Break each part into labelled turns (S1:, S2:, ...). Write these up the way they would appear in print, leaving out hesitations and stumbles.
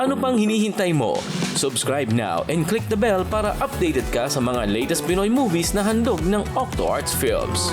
S1: Ano pang hinihintay mo? Subscribe now and click the bell para updated ka sa mga latest Pinoy movies na handog ng Octo Arts Films.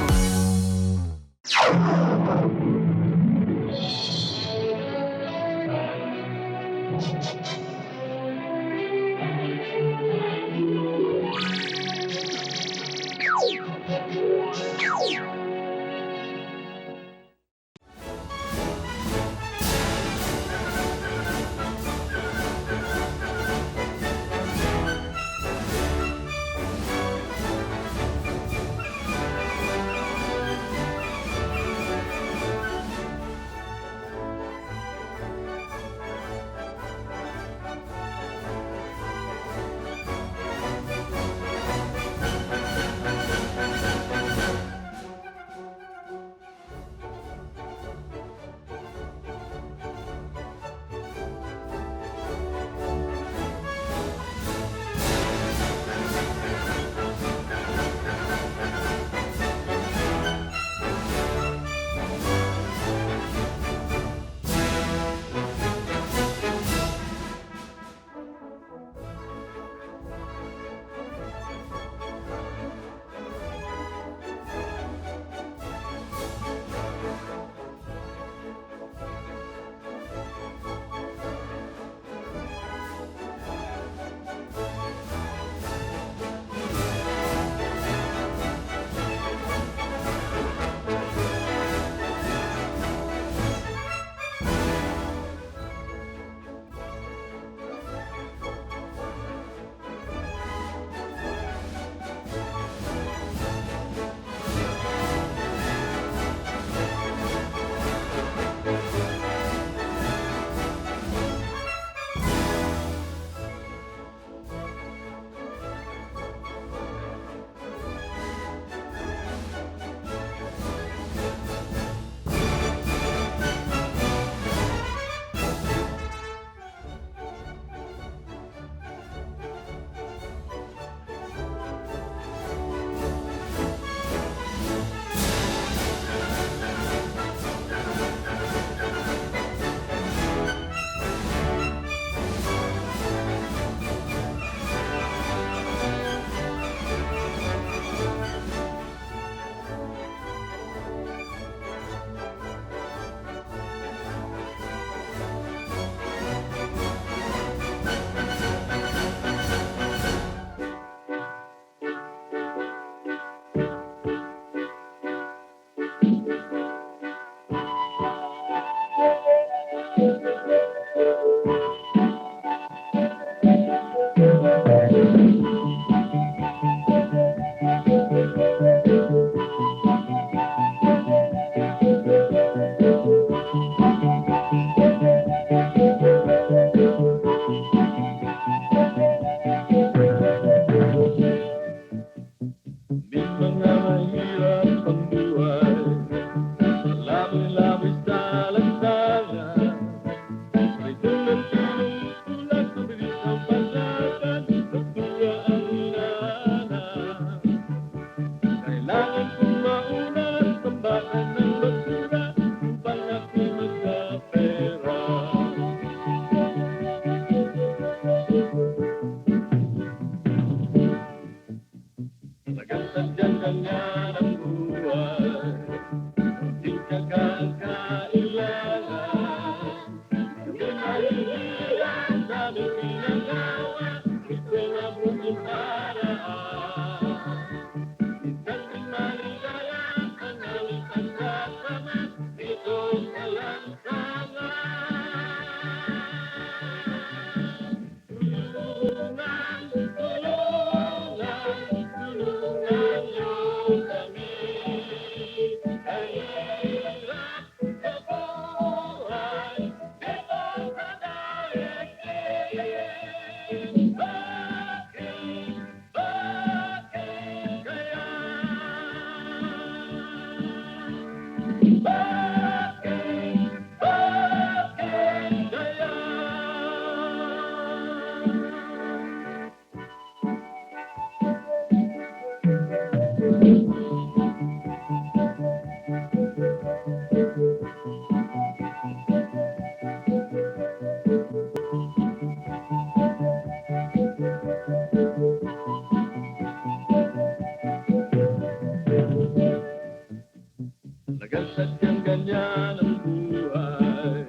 S2: sadyang ganyan ang buhay.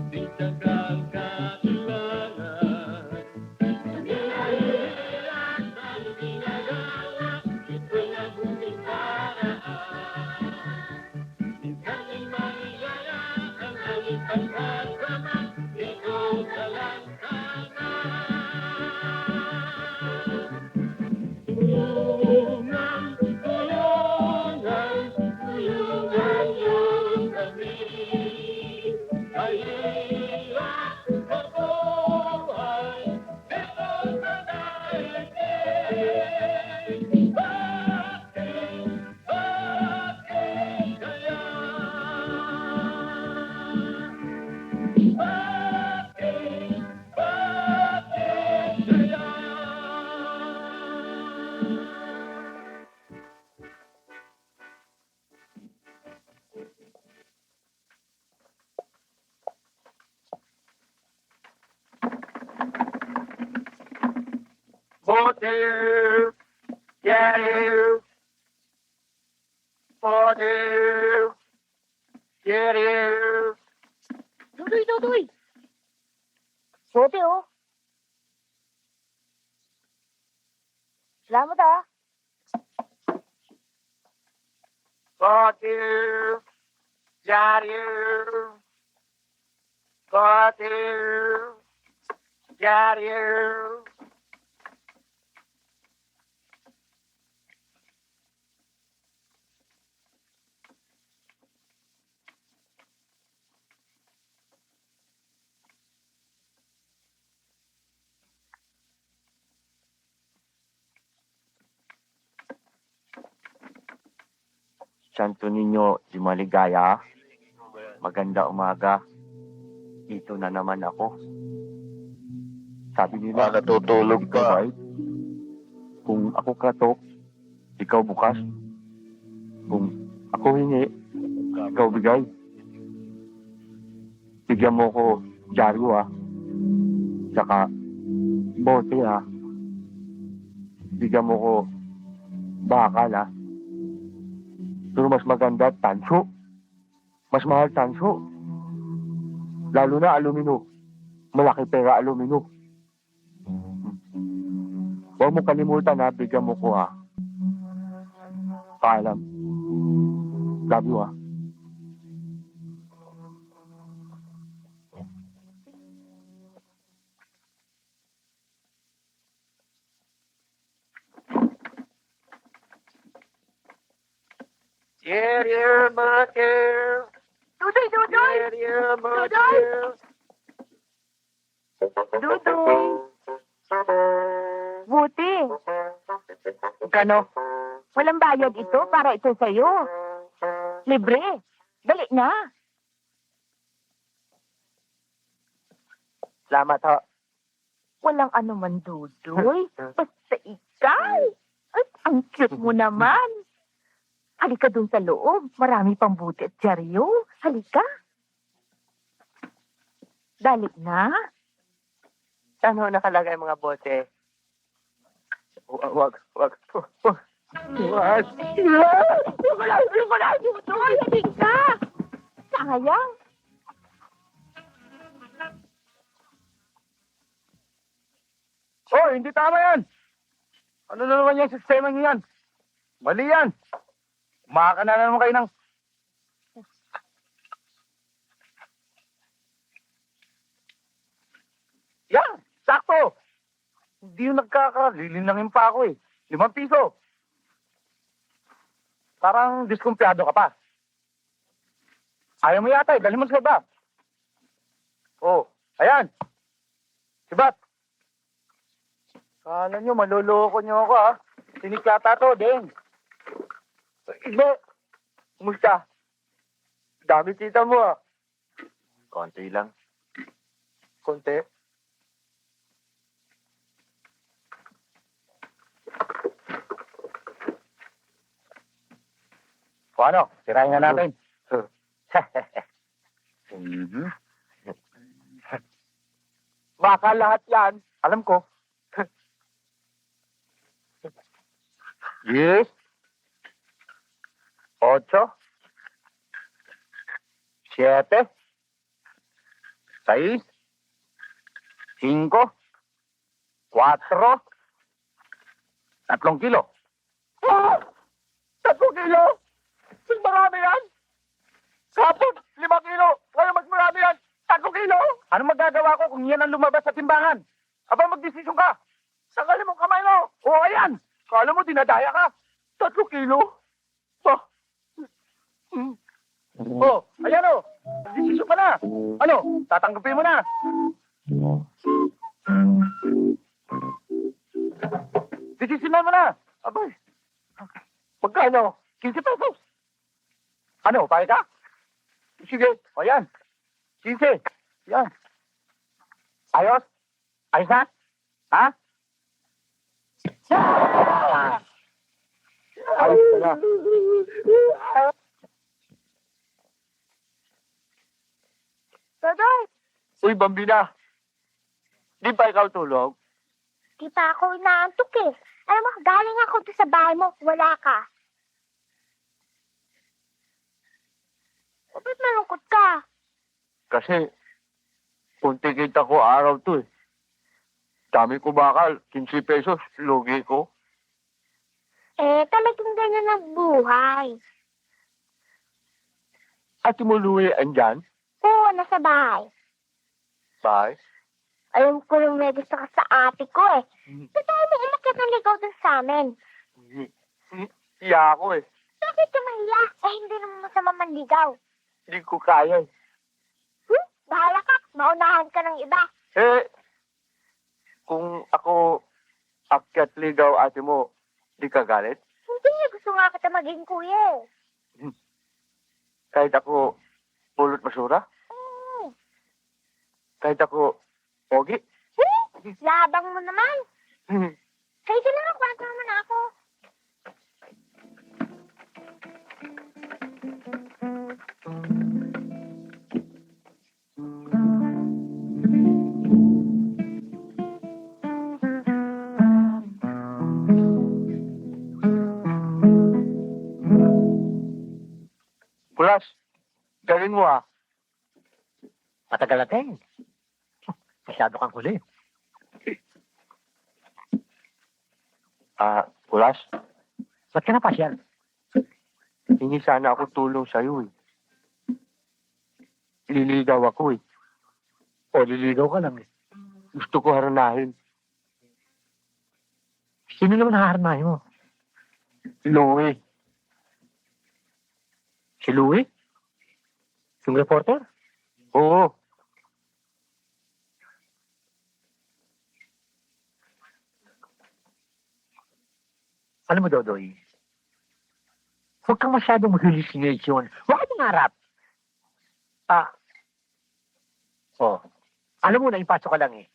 S2: Di tagal kailangan. Hindi nahihirap ang ginagawa, ito'y mabuting paraan. Minsan'y maligaya ang aming pagkasama, ikaw ka lang sana. Tulungan, tulungan, tulungan niyo kami. Mahirap sa buhay, pero sa daigdig. Bakit kaya? Bakit kaya? Motive, yeah, motive, yeah.
S3: Dudoy, Dudoy! Sote, oh. Salamat, ah.
S2: Motive, yeah, motive, yeah. Santo Niño di Maligaya, maganda umaga. Dito na naman ako. Sabi nila, natutulog ka. Kung ako katok, ikaw bukas. Kung ako hingi, ikaw bigay. Bigyan mo ko dyaryo, ah. Saka bote, ah. Bigyan mo ko bakal, ah. Pero mas maganda, tanso. Mas mahal tanso. Lalo na alumino. Malaki pera alumino. Huwag mo kalimutan, ha. Bigyan mo ko, ha. Paalam. Love you, ha. Dear mother,
S3: Dudoy, Dudoy!
S2: dear
S3: mother. Dudoy! Buti.
S2: Kano?
S3: Walang bayad ito para ito sa'yo. Libre. Dali na.
S2: Salamat, ho.
S3: Walang anuman, Dudoy. Basta ikaw. At ang cute mo naman. Halika dun sa loob. Marami pang buti at dyaryo. Halika. Dali na.
S2: Saan ho nakalagay mga bote? Wag. Wag.
S3: Yung ko lang, Dudoy. Halika. Sayang.
S2: Oh, hindi tama yan. Ano na naman yung sistema niyan? Mali yan. Umaka na naman kayo ng... Yan, sakto. Hindi yung nagkakalilinangin pa ako, eh. 5 piso. Parang diskumpiyado ka pa. Ayaw mo yata, eh. Dali mo sa iba. Oh, ayan. Sibat. Kala nyo, maluloko nyo ako, ha? Sinik yata to, Deng. Iba, kumusta? Dami kita mo, ha? Konti lang. Konti? O ano, sirahin na natin. Baka lahat yan, alam ko. Yes. 8, 7, 6, 5, 4, 3 kilo. Ah! 3 kilo? Mas marami yan? Kapon, 5 kilo. Kaya mas marami yan. 3 kilo? Ano magagawa ko kung yan ang lumabas sa timbangan? Aba, magdesisyon ka. Sakalin mong kamay mo. O, ayan. Kala mo, dinadaya ka. 3 kilo? Ba? Oh, ayan o. Desisyon ka na. Ano, tatanggapin mo na. Desisyonan mo na. Abay. Magkano? 15 pesos. Ano, payag ka? Sige, o yan. 15. Yan. Ayos? Ayos na? Ha? Ayos na.
S3: Dodoy,
S2: Uy, Bambina. Di ba ikaw tulog?
S3: di pa ako inaantok eh. Alam mo, galing ako doon sa bahay mo, wala ka. Ba't malungkot ka?
S2: Kasi, kunti kita ko araw to eh. Dami ko bakal, 15 pesos, lugi ko.
S3: Eh, talagang ganyan ang buhay.
S2: At mo Louie, andyan?
S3: Oo, nasa bahay.
S2: Bye.
S3: Alam ko yung may gusto ka sa ate ko eh. Ba't tayo may inakyat ng ligaw dun sa amin?
S2: Iya ako eh.
S3: Bakit ka mahiya? Eh, hindi naman masama manligaw.
S2: Hindi ko kaya eh.
S3: Bahala ka, maunahan ka ng iba.
S2: Eh, kung ako akyat ligaw ate mo, di ka galit?
S3: Hindi, gusto nga kita maging kuya eh.
S2: Kahit ako pulot basura?
S3: Hmm.
S2: Kahit ako pogi?
S3: Labang mo naman. Kaya sila na, kwento mo na ako.
S2: Kulas, galing mo ah.
S4: Matagal natin. Masyado kang huli.
S2: Kulas,
S4: Ba't ka napasyal?
S2: hingi sana ako tulong sa'yo eh. Liligaw ako eh.
S4: O, liligaw ka lang eh.
S2: Gusto ko haranahin.
S4: Sino naman haharmahin mo?
S2: Louie.
S4: Si Louie? Yung reporter?
S2: Oo.
S4: Alam mo, Dodoy, huwag kang masyadong mag-hallucination. Huwag kang mangarap. Alam mo, naipasok ka lang eh.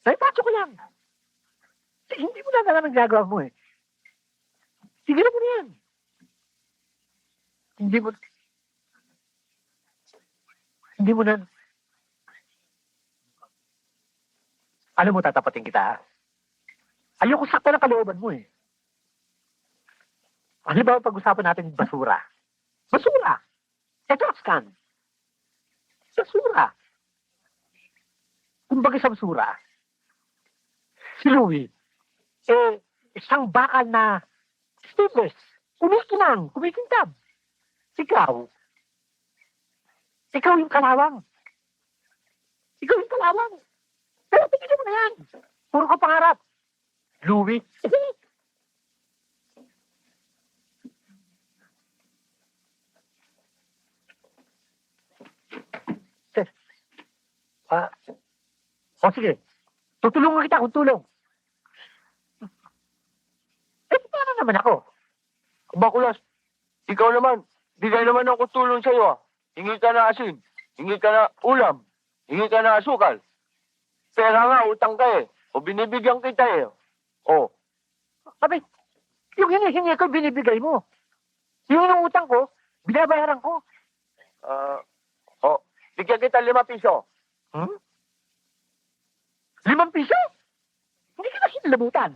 S4: Naipasok ka lang. Hindi mo na alam ang ginagawa mo eh. Tigilan mo na yan. Hindi mo na... Alam mo, tatapatin kita. Ayoko sakta ng kalooban mo eh. Ano ba pag-usapan natin basura? Basura! Trash can. Basura. Kumbaga sa basura, si Louie, isang bakal na stateless, kumikinang, kumikintab. Ikaw yung kalawang. Ikaw yung kalawang. Pero tingin mo na yan. Puro ka pangarap. Louie. O sige, tutulungan kita kung tulong. Paano naman ako?
S2: Bakulas, ikaw naman. Bigay naman ako tulong sa'yo ah. Hingi ka na asin. Hingi ka na ulam. Hingi ka na asukal. Pera nga, utang ka eh. O binibigyan kita eh. O.
S4: Sabi, yung hinihingi ko, binibigay mo. Yung inuutang ko, binabayaran ko.
S2: Bigyan kita 5 piso.
S4: 5 piso? Hindi ka na kinalabutan.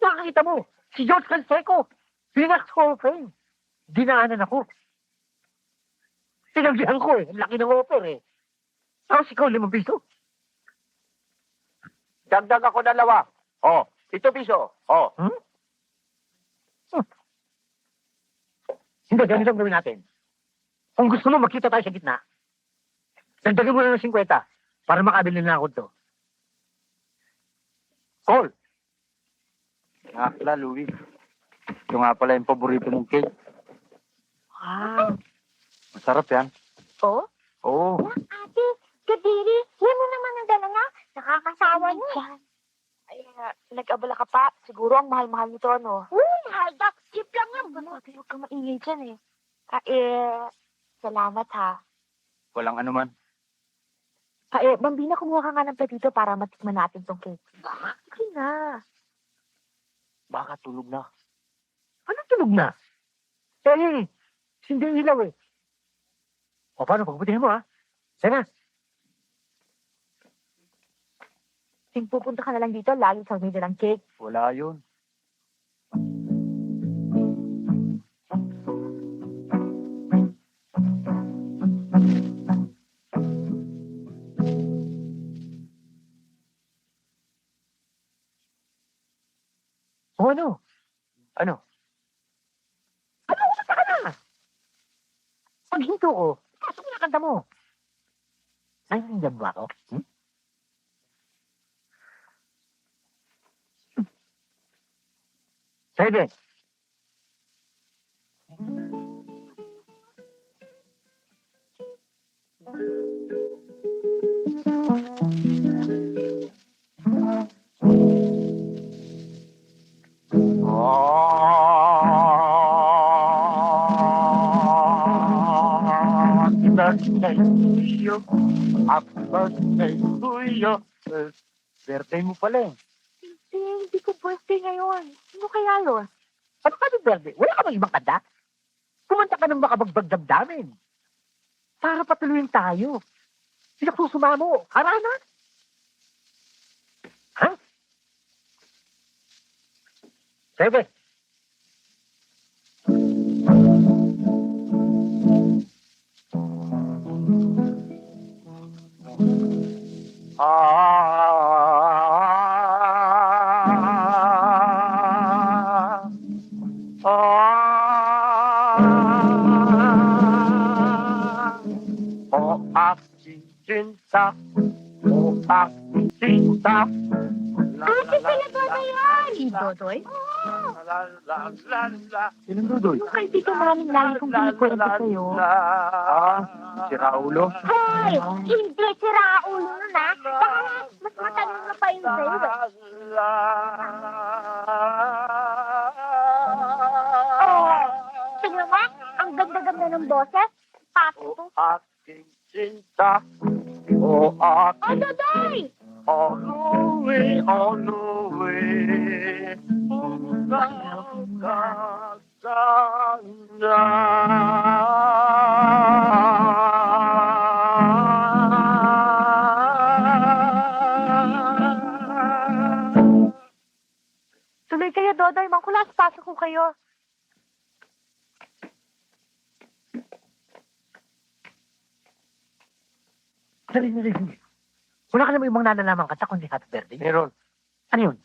S4: Nakakita mo, si George Canseco, Phoenix Hall of Fame. Dinaanan ako. Sinabihan ko eh. Ang laki ng offer eh. Tapos ikaw 5 piso.
S2: Dagdag ako 2. Oh, 7 piso. Oh.
S4: Hindi, ganito ang gawin natin. Kung gusto mo, magkita tayo sa gitna. Dagdagin mo na ng 50 para makabili na ako to.
S2: Call. Nga pala, Louie. Ito nga pala yung paborito mong cake.
S3: Wow.
S2: Masarap yan.
S3: Oh?
S2: Oo.
S3: Ate, Kadiri, yan mo naman ang dala nga. Nakakasawa niya. Ay, nag-abala ka pa. Siguro ang mahal-mahal nito, ano? Mahal daw. Chip lang yan. Huwag kang maingay dyan eh. Salamat ha.
S2: Walang anuman.
S3: Bambina, kumuha ka nga ng platito para matikman natin tong cake. Okay na.
S2: Baka tulog na.
S4: Ano tulog na? Hindi yung ilaw eh. O paano, pagbutihin mo ha? Sana.
S3: Ting pupunta ka na lang dito, lagi sa may dalang cake.
S2: Wala yun.
S4: O ano?
S2: Ano?
S4: Ano, kumanta ka na? Pag hinto ko, pasok mo na kanta mo. Naiintindihan ba ako? Sige. Happy birthday to you. Happy birthday to you. Birthday mo pala eh.
S3: Hindi ko birthday ngayon. Ano kaya yun?
S4: Ano ka yung birthday? Wala ka bang ibang kanta? Kumanta ka ng makabagbag damdamin. Para patuloyin tayo. Pinagsusuma mo. Harana. Ha? Sige.
S2: O aking cinta, o aking cinta.
S3: Ate, pala ba na yan? Si Dodoy?
S2: Sinong Dudoy?
S3: Yung kaibigan namin lagi kong binikwento sa'yo.
S2: Si Raulo.
S3: Hoy! Hindi si Raulo nun ah. Baka mas matanong na pa yun sa'yo eh. Oh, tingnan mo, ang ganda-ganda ng boses. Pato to.
S2: Aking cinta, o
S3: Oh,
S2: aking
S3: Dodoy!
S2: oh Louie, oh Louie,
S3: Tuloy kayo, Dodoy. Mangkulas, pasok ko kayo.
S4: Dali. Wala ka naman ibang nalalaman kanta kundi happy birthday.
S2: Meron,
S4: Ano yun?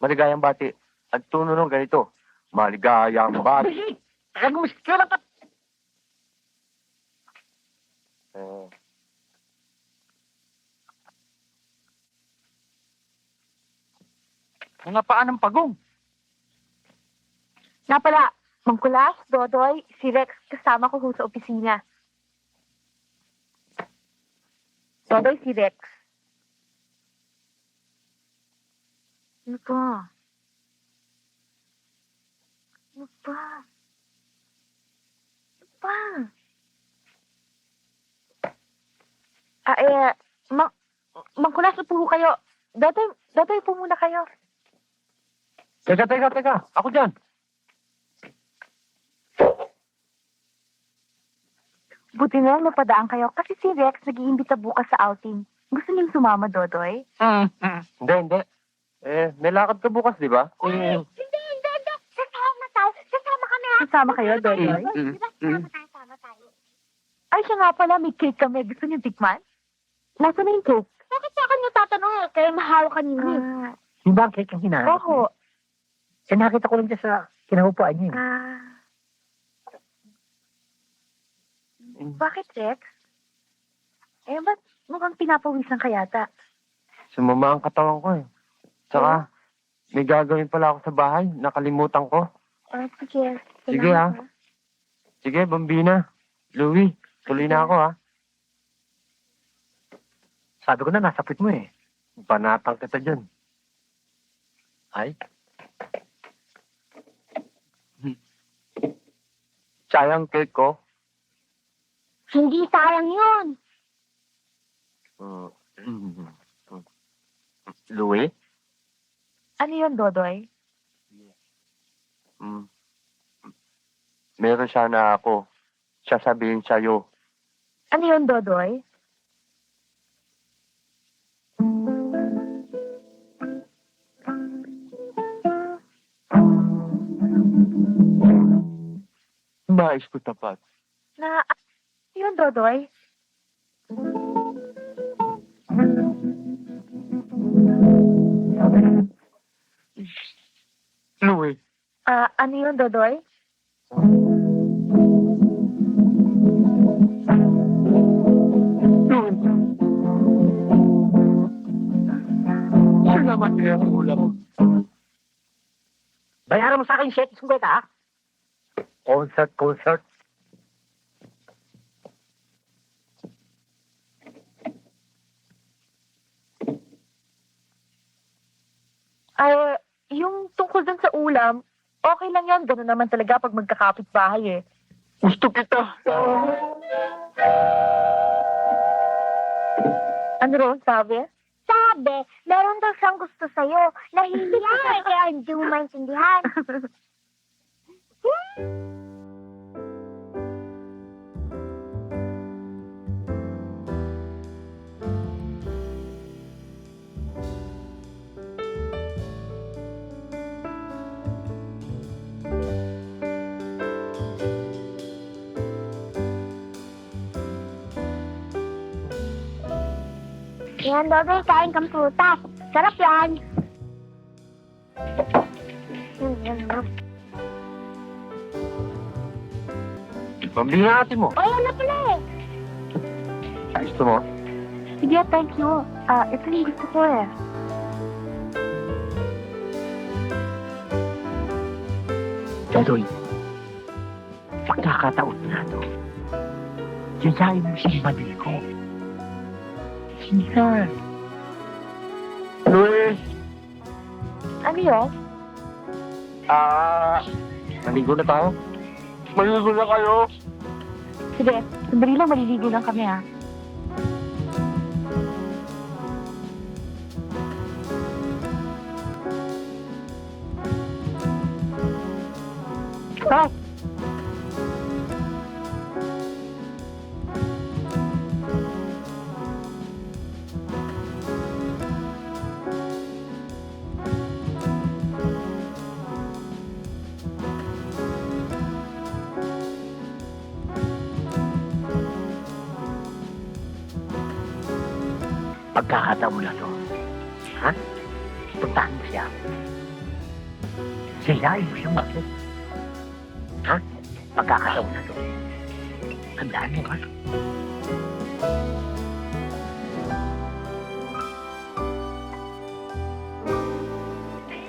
S2: maligayang bati. At tuno nung ganito, maligayang bati.
S4: Music! Talagang music ka lang ka.
S2: Mga paan ng pagong.
S3: Nga pala, Mangkulas, Dodoy, si Rex kasama ko sa opisina. Dodoy, si Rex. Ano pa? Ano pa? Ano pa? Mangkulas, upo kayo. Dodoy, upo muna kayo.
S2: Teka. Ako dyan.
S3: Buti na lang napadaan kayo kasi si Rex nag-iimbita bukas sa outing. Gusto niyong sumama, Dodoy?
S2: Hindi. May lakad ka bukas, di ba?
S3: Hindi. Sasama tayo. Sasama kami ha. Sasama kayo, Dodoy?
S2: Mm.
S3: Diba sasama tayo? Ay, Ay, siya nga pala, may cake kami. Gusto niyo tikman? Nasaan na yung cake? Bakit sa akin niyo tatanong? Kaya mahawak kanina.
S4: Yung ba ang cake ang hinahanap?
S3: Oo.
S4: Eh, nakita ko lang dyan sa kinahupuan niya.
S3: Bakit, Rex? Eh, ba't mukhang pinapawisan ka yata?
S2: Sumama ang katawan ko eh. Tsaka, may gagawin pala ako sa bahay. Nakalimutan ko.
S3: Sige.
S2: Sige,
S3: Salamat,
S2: ha? Sige, Bambina. Louie, tuloy na ako ha.
S4: Sabi ko na, nasa puwit mo eh.
S2: Panatang kita dyan. Ay. Sayang cake ko.
S3: Hindi sayang yun.
S2: Louie?
S3: Ano yun, Dodoy?
S2: Meron sana ako. Sasabihin sa'yo.
S3: Ano yun, Dodoy?
S2: Mais ko tapat.
S3: Na, yun, Dodoy?
S2: Louie?
S3: Ano yun, Dodoy?
S2: Louie? Salamat kaya ang ulam.
S4: Bayaran mo sa akin 7.50 ha? Concert.
S3: Ay, yung tungkol dun sa ulam, okay lang yan. Ganun naman talaga pag magkakapit bahay eh.
S2: Gusto kita.
S3: Ano ron, sabi? Sabi, meron daw siyang gusto sa'yo. Nahihiya eh, kaya hindi mo maintindihan. Yan, Dodoy, kain kang prutas. Sarap yan.
S2: Pambina natin mo.
S3: Ay, ano pala eh.
S2: Gusto mo?
S3: Sige, thank you. Ito yung gusto ko eh.
S4: Dadoy, pagkakataon na to, yayain mo siyang maligo. Sige.
S2: Louie?
S3: Ano yun?
S2: Maligo na tayo? Maligo na kayo?
S3: Sige, sandali lang, maliligo lang kami ah. Bye.
S4: Pagkakataon na to, ha? Puntahan mo siya. Yayain mo siyang maligo. Ha? Pagkakataon na to. Tandaan mo ha?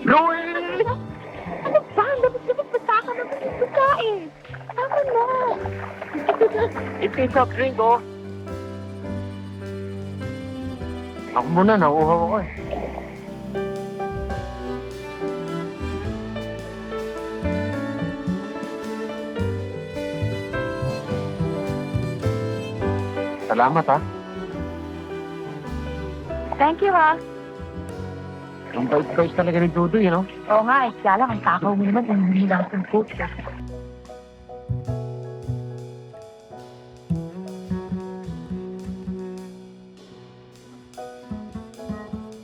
S2: Louie!
S3: Ano ba? Dapat basta ka na pagkain. Tama na.
S2: Ito yung soft drink, oh. Ako muna, nauuhaw ako eh. Salamat, ha.
S3: Thank you ha.
S2: Ang bait-bait talaga ni Dudoy, no?
S3: Oo nga eh, kaya lang ang takaw mo naman, hindi lang ng coach ah.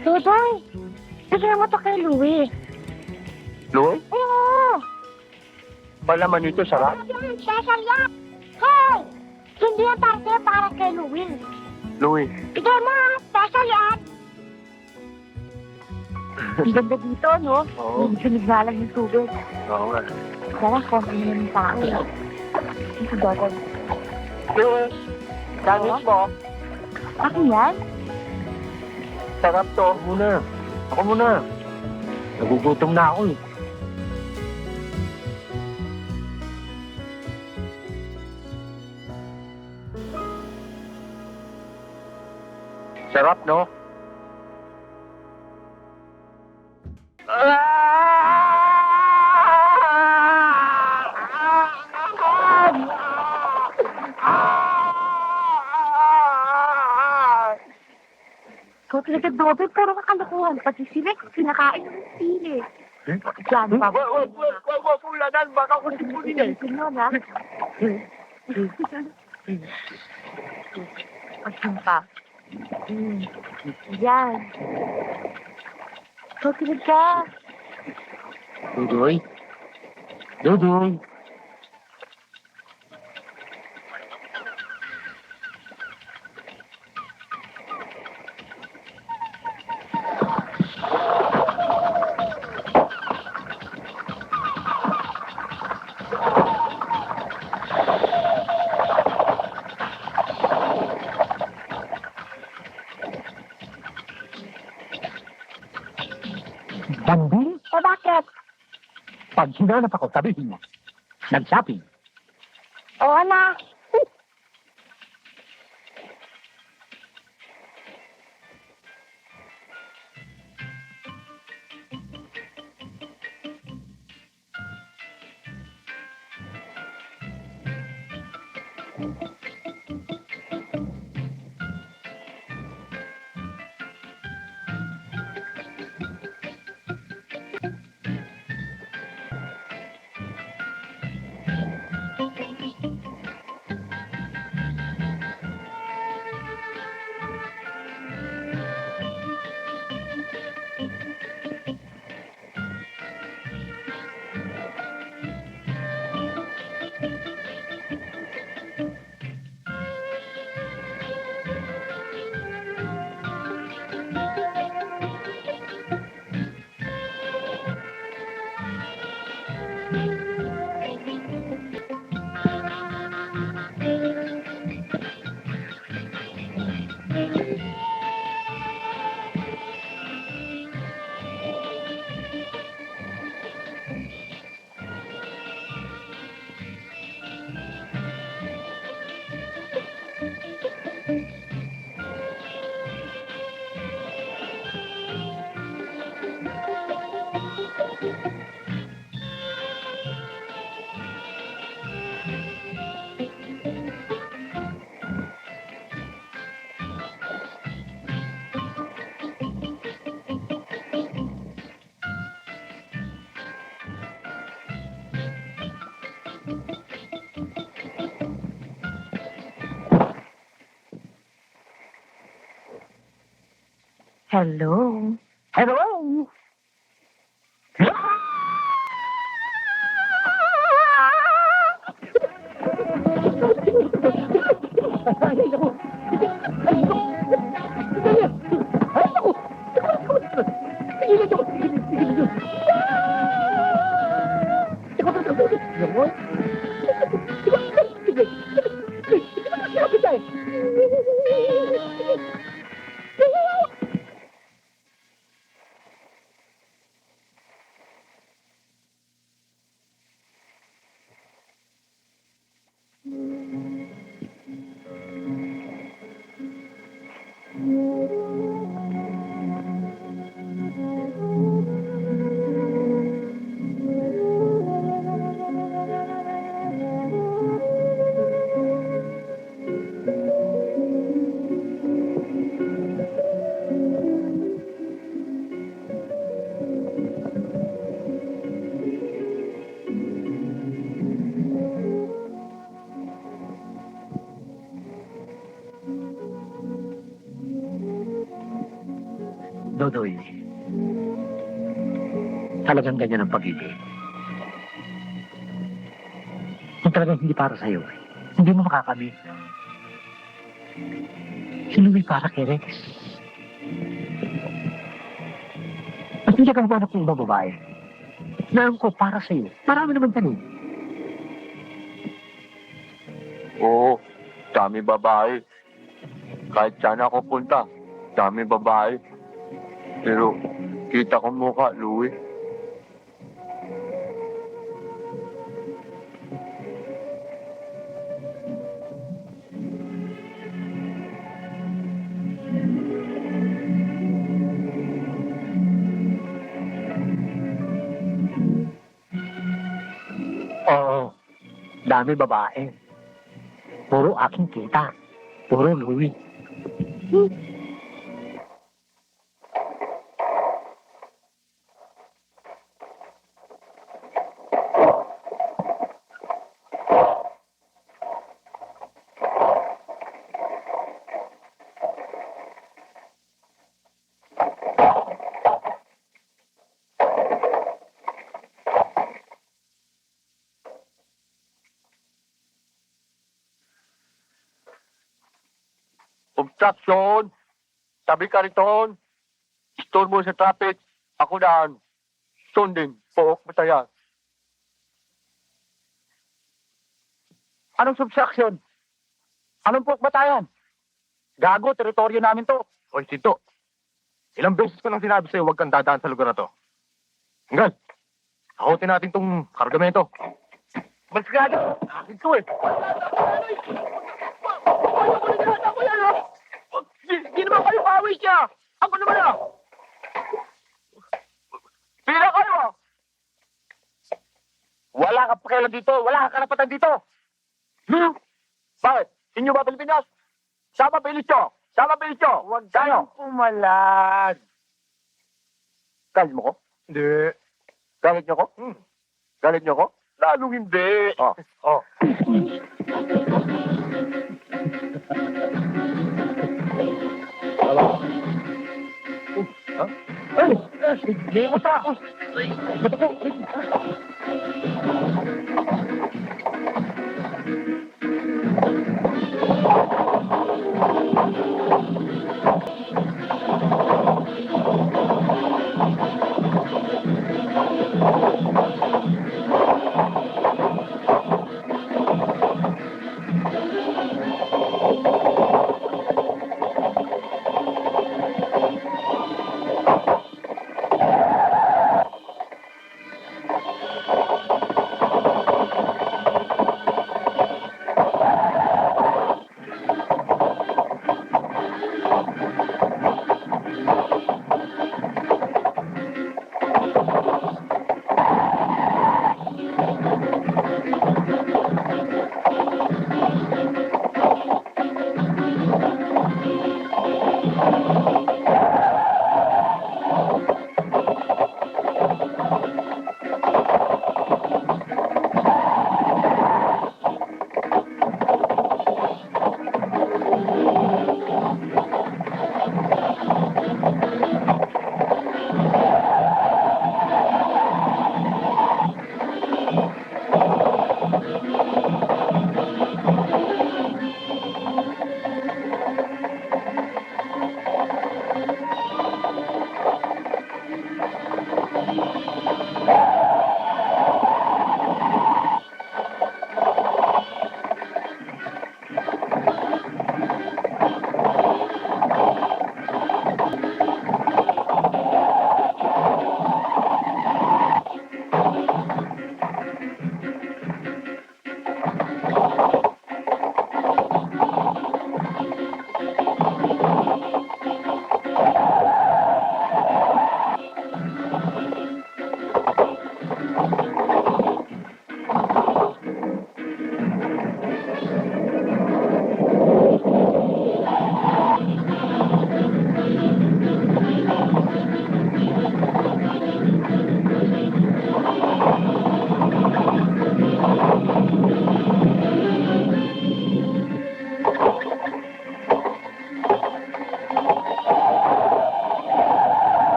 S3: Dodoy, bigyan mo to kay Louie.
S2: Louie?
S3: Oo.
S2: Palaman nito, sarap.
S3: Special yan! Hey! Si hindi yan para sa'yo, para kay Louie.
S2: Louie.
S3: Ikaw mo, special yan. Ang ganda dito, no?
S2: Oo.
S3: Sunog nga lang yung tubig.
S2: Oo nga.
S3: Kaya konti na yung tao. Ito doon.
S2: Louie, sandwich mo.
S3: Akin yan?
S2: Sarap to. Muna. Ako muna. Nagugutom na ako eh. Sarap, no?
S3: Ikaw talaga, Dobby, puro kakalukuhan. Pati sila, kinakain ng sili. Diyan, papa.
S2: Wag, ulanan. Baka ko sipunin eh.
S3: Sino na? Pagsimpa. Yan. Ikaw talaga.
S2: Dudoy. Dudoy.
S4: Banding,
S3: Bakit?
S4: pag hinanap ako, sabihin mo. Nag-shopping.
S3: Oo na. Hello.
S4: Hello! Dodoy, talagang ganyan ang pag-ibig. Kung talagang hindi para sa'yo, hindi mo makakamit. Louie para kay Rex. At hindi ka maghanap ng ibang babae. Naam ko para sa'yo. Marami naman tanong.
S2: Oo, dami babae. Kahit saan ako punta, dami babae. Pero kita ko mukha, Louie.
S4: Oo, dami babae. Puro aking kita. Puro Louie.
S2: Obstruction! Tabi ka rito. Store mo sa traffic. Ako daan. Stone din. Pook masaya.
S4: Anong subtraction? Anong batayan? Gago, teritoryo namin to.
S2: Oy, Tito. Ilang beses ko nang sinabi sa'yo huwag kang dadaan sa lugar na to. Hanggang. Hakutin natin tong kargamento. Mas gado. Akin to eh. Di naman kayo kawis niya. Ako naman ah. Pila kayo ah. Wala ka pakialam dito. Wala ka karapatan dito. Bakit? Inyo ba Pilipinas? Sama pilis nyo. Sama pilis nyo. Huwag kayong pumalag. Galit mo ko? Hindi. Galit nyo ko? Galit nyo ko? Lalong hindi. Oh. Oh. Ay! Hindi mo sa ako! Ba't ako?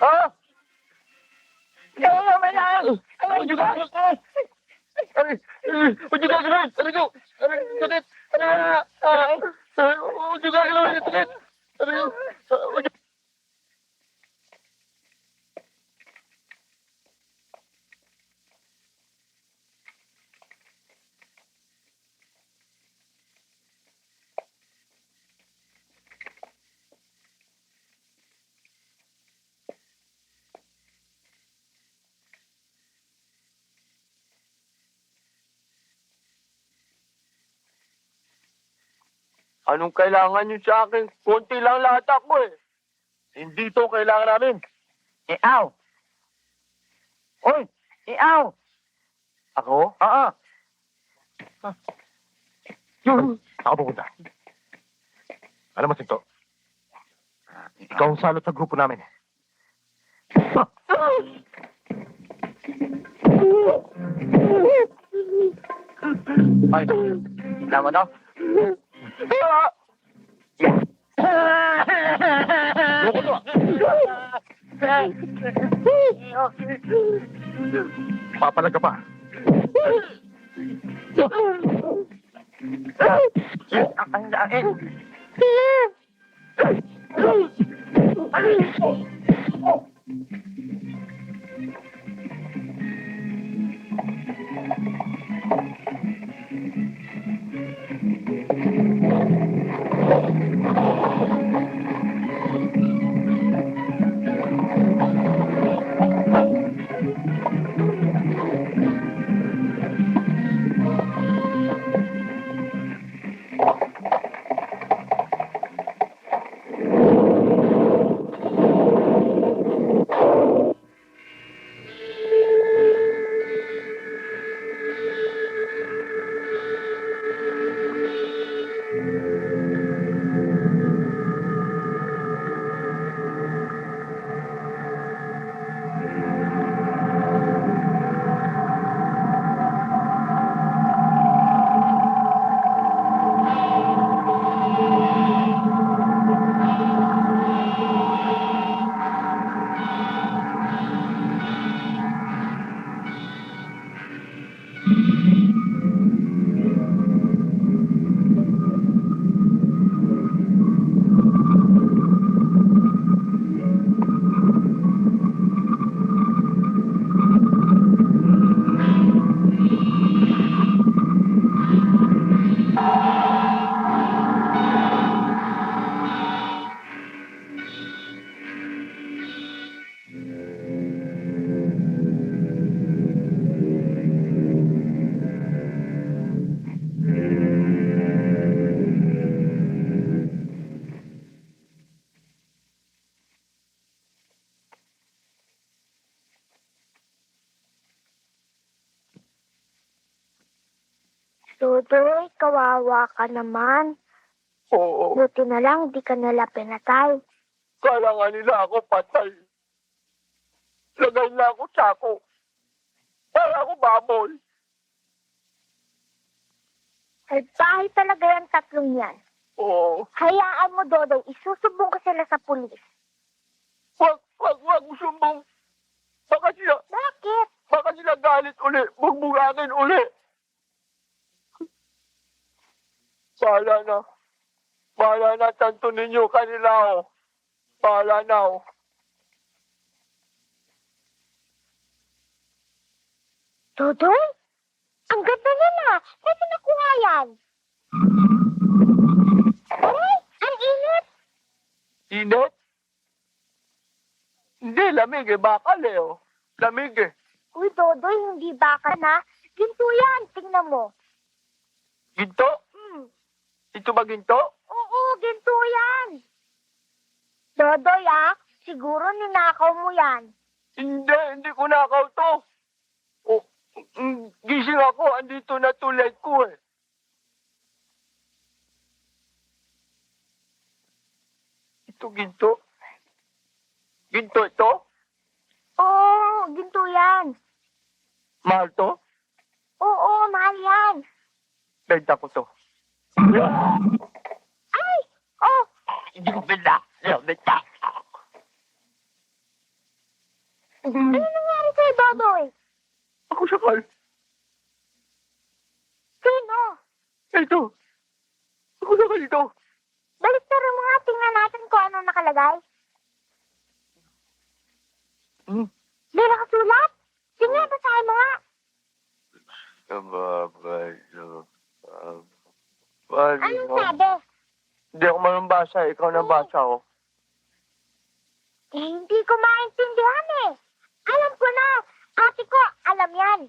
S2: Ha? Kaya naman yan! Huwag niyo gagawin! Huwag niyo gagawin! Aray ko! Aray, sakit! Huwag niyo gagawin! Sakit! Aray ko! Huwag niyo... Anong kailangan niyo sa akin? Konti lang lata ko eh. Hindi to kailangan namin.
S4: Aw! Oy! Aw!
S2: Ako?
S4: Oo. Yun!
S5: Ako pupunta. Alam mo, Sinto, ikaw ang salot sa grupo namin.
S2: Ay, alam mo to?
S5: Loko to ah. Papalag ka pa.
S2: Ang lain.
S3: Dodoy, kawawa ka naman.
S2: Oo.
S3: Buti na lang, di ka nila pinatay.
S2: Kala nga nila ako patay. Lagay na ako sako. Para ako baboy.
S3: Ay, bahay talaga yung tatlong yan.
S2: Oo.
S3: Hayaan mo, Dodoy, isusubong ko sila sa pulis.
S2: Wag mo sumbong. Baka sila galit uli. Bugbugangin uli. Bahala na, tanto ninyo kanila, oh. Bahala na, oh.
S3: Dodoy? Ang ganda nila. Saan nakuha yan? Aray, ang init.
S2: Init? Hindi, lamig eh. Bakal eh, oh. Lamig eh.
S3: Uy, Dodoy, hindi baka na. Ginto yan, tingnan mo.
S2: Ginto? Ito ba ginto?
S3: Oo, ginto yan. Dodoy, siguro ninakaw mo yan.
S2: Hindi ko nakaw to. Oh, gising ako, andito na tulad ko eh. Ito ginto? Ginto ito?
S3: Oo, ginto yan.
S2: Mahal to?
S3: Oo, mahal yan.
S2: Benta ko to.
S3: Ay! Oh!
S2: Hindi ko benta. Benta.
S3: Ano nangyari sa'yo, Dodoy?
S2: Ako sakal.
S3: Sino?
S2: Ito. Ako sakal ito.
S3: Baliktarin mo nga, tingnan natin kung ano nakalagay.
S2: Hmm?
S3: Di nakasulat? Sige, basahin mo nga. Anong sabi?
S2: Hindi ako manambasa. Ikaw nabasa ko.
S3: Eh, hindi ko maintindihan eh. Alam ko na. Ate ko, alam yan.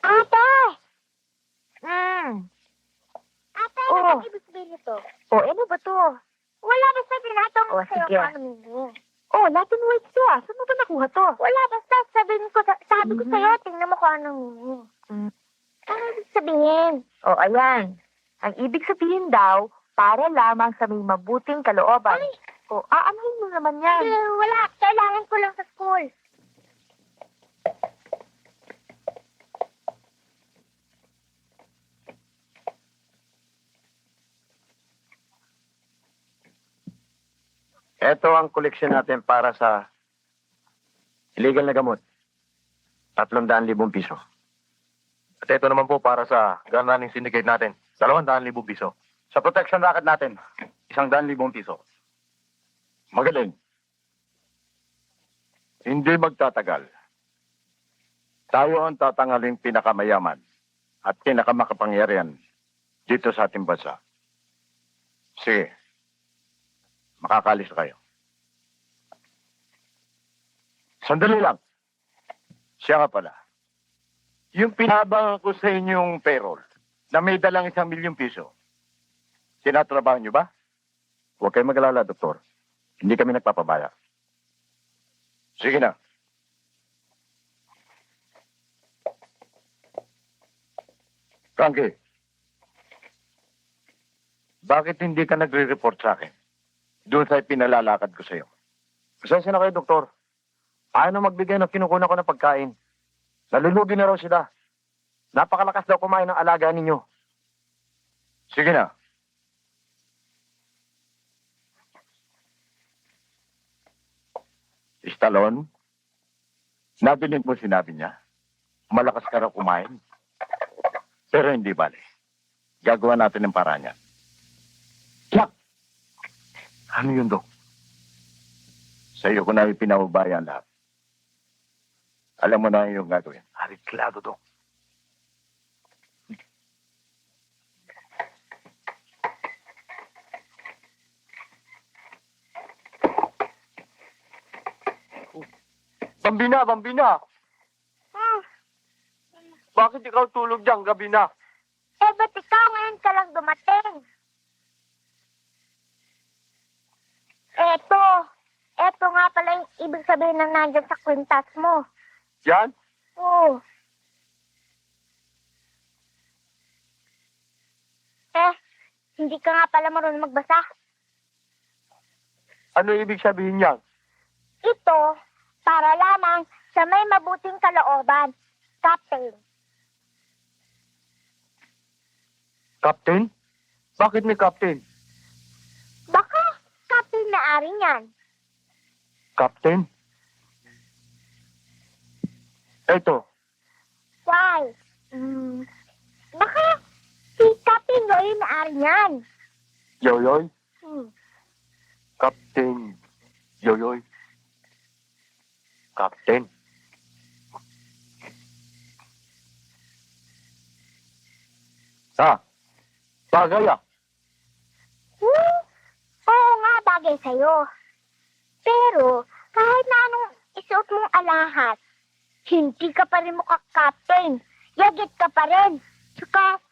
S3: Ate! Ate, ano ba ibig sabihin nito? Ano ba to? Wala basta tinatong ko sa'yo kung ano meaning. Latin words to ah. Saan mo ba nakuha to? Wala basta sabi ko sa'yo, tingnan mo kung ano meaning. Ano ibig sabihin?
S6: Ayan. Ang ibig sabihin daw, para lamang sa may mabuting kalooban.
S3: Ay!
S6: Aanahin mo naman yan.
S3: Wala, kailangan ko lang sa school.
S2: Ito ang koleksyon natin para sa illegal na gamot. 300,000 piso. At ito naman po para sa gun running syndicate natin. 200,000 piso. Sa protection racket natin, 100,000 piso. Magaling. Hindi magtatagal. Tayo ang tatangaling pinakamayaman at pinakamakapangyarihan dito sa ating bansa. Sige. Makakalis na kayo. Sandali lang. Siya nga pala. Yung pinabangan ko sa inyong payroll na may dalang 1,000,000 piso. Sinatrabaho niyo ba? Huwag kayong mag-alala, doktor. Hindi kami nagpapabaya. Sige na. Frankie, bakit hindi ka nagre-report sa akin? Doon sa pinalalakad ko sa'yo. Pasensya na kayo, doktor. Ayaw na magbigay ng kinukunan ko ng pagkain. Nalulugi na raw sila. Napakalakas daw kumain ng alaga ninyo. Sige na. Stallone, narinig mo sinabi niya, malakas ka raw kumain. Pero hindi bale. Gagawa natin ng paraan niya. Jack! Ano yun, Dok? Sa iyo ko na ipinaubaya lahat. Alam mo na yung gagawin. Ariklado, Dok. Bambina, Bambina! Bakit ikaw tulog dyan gabi na?
S3: Ba't ikaw ngayon ka lang dumating? Eto nga pala yung ibig sabihin ng nandyan sa kwintas mo.
S2: Yan?
S3: Oo. Hindi ka nga pala marunong magbasa.
S2: Ano ibig sabihin yan?
S3: Ito, para lamang sa may mabuting kalooban. Captain.
S2: Captain? Bakit may captain?
S3: Baka captain na ari niyan.
S2: Captain? Eto,
S3: Why? Baka si Captain Roy na ari niyan.
S2: Yoyoy?
S3: Hmm.
S2: Captain Yoyoy? Captain? Bagay ah.
S3: Oo nga, bagay sa'yo. Pero, kahit na anong isuot mong alahas, hindi ka pa rin mukha captain. Yagit ka pa rin. Tsaka,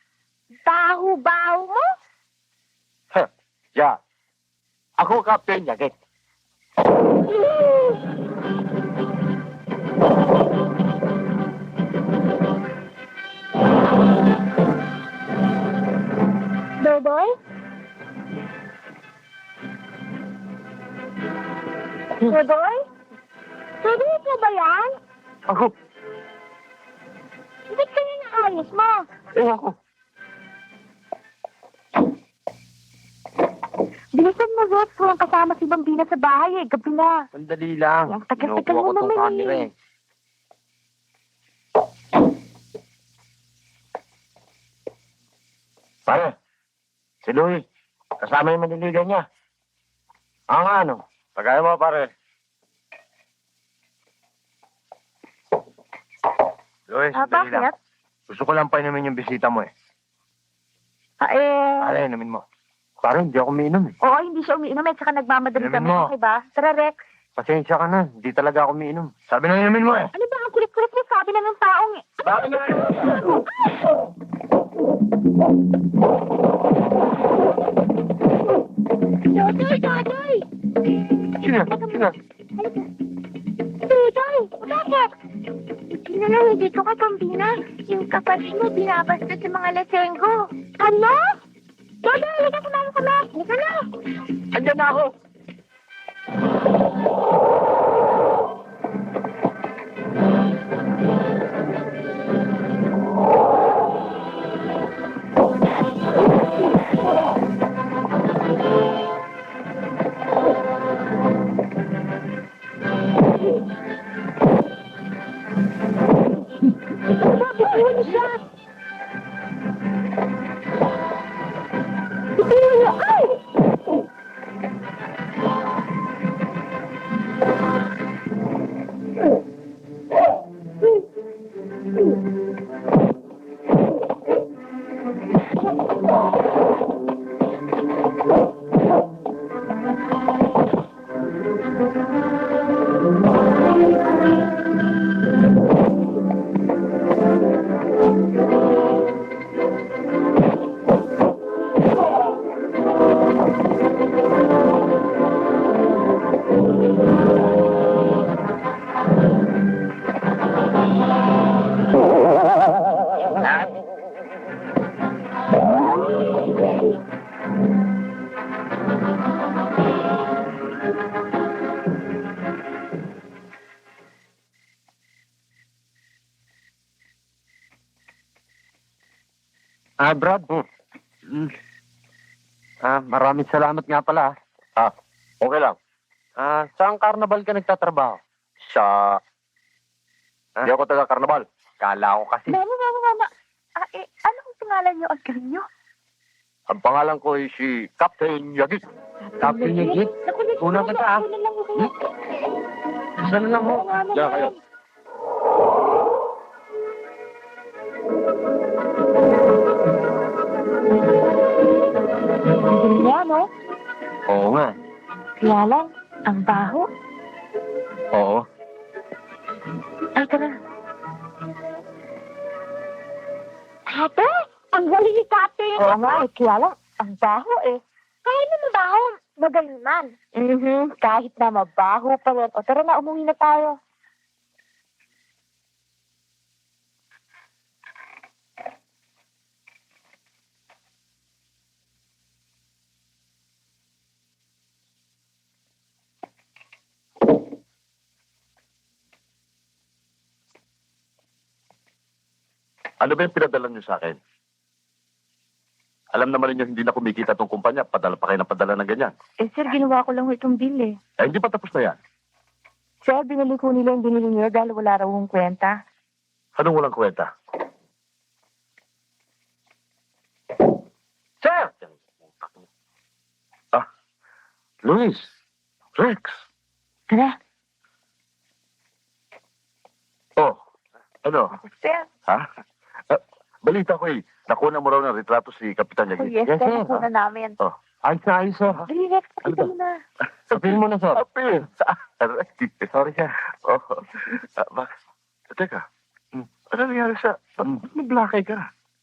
S3: baho-baho mo.
S2: Yeah. Ako Captain Yagit.
S3: Dodoy? Dodoy? Pwede mo ba yan?
S2: Ako,
S3: Ba't kanya naayos mo?
S2: ewan ko.
S3: Bilisan mo, Rex. Walang kasama si Bambina sa bahay eh. Gabi na.
S2: Sandali lang.
S3: Ang tagal-tagal
S2: Kinukuha ko
S3: mo
S2: tong
S3: naman
S2: camera
S3: eh.
S2: eh. Pare, si Louie, kasama yung maniligan niya. Ano? Pagkaya mo, pare. Louie, sandali lang.
S3: Bakit?
S2: Gusto ko lang painumin yung bisita mo eh. Pare, inumin mo. Pare, hindi ako umiinom eh.
S3: Oo, hindi siya umiinom eh. Tsaka nagmamadali
S2: Inumin
S3: kami.
S2: mo.
S3: Okay ba? Tara, Rex.
S2: Pasensya ka na, hindi talaga ako umiinom. Sabi na inumin mo eh.
S3: Ano ba? Ang kulit-kulit mo. Sabi na ng taong eh.
S2: Bakit na
S3: Dodoy, Dodoy!
S2: Sino? Sino?
S3: Dodoy! Bakit? Sino lang dito ka, Bambina? Yung kapatid mo, binabasta sa mga lasenggo. Ano? Dodoy, halika, sumama ka na. Halika na.
S2: Andyan na ako.
S3: Bitiwan niyo siya. Bitiwan niyo. Ay! Brad. Maraming salamat nga pala. Okay lang. Saan karnabal ka nagtatrabaho? Sa... Hindi ako taga-karnabal. Kala ko kasi. Mama. Ano ang pangalan niyo, Uncle niyo?
S2: Ang pangalan ko ay si Captain Yagit.
S4: Captain Yagit? Unang ka ta, ah.
S3: Una lang ako.
S4: Saan lang mo?
S2: Diyan kayo.
S3: Ang niya, no?
S2: Oo nga.
S3: Kaya lang, ang baho.
S2: Oo.
S3: Ay, tara. Ate, ang galing ni Ate. Oo nga, kaya lang, ang baho eh. Kahit na mabaho, magaling man. Kahit na mabaho pa rin. O tara na, umuwi na tayo.
S5: Ano ba yung pinadala niyo sa akin? Alam naman ninyo hindi na kumikita tong kumpanya. Padala pa kayo ng padala ng ganyan.
S3: Eh, sir, ginawa ko lang itong bill eh.
S5: Eh, hindi pa tapos na yan.
S3: Sir, binili ko nila yung binili niyo dahil wala raw yung kwenta.
S5: Anong walang kwenta?
S2: Sir!
S5: Luis! Rex!
S3: Tara.
S5: Oh, ano?
S3: Sir.
S5: Ha? Balita ko eh. Nakuha mo raw ng retrato si Kapitan
S3: Oh,
S5: Yagit.
S3: yes,
S4: Yes,
S3: sir.
S4: sir.
S3: Nakuna namin.
S4: Ayos na ayos, sir.
S3: Dali, Rex,
S5: Ano
S3: pakita
S5: ba?
S3: mo na.
S4: Sabihin mo na, sir.
S5: Apir!
S4: Sorry, sir.
S5: Oh. Teka. Ano nangyari sa... Ba't mag-black eye ka?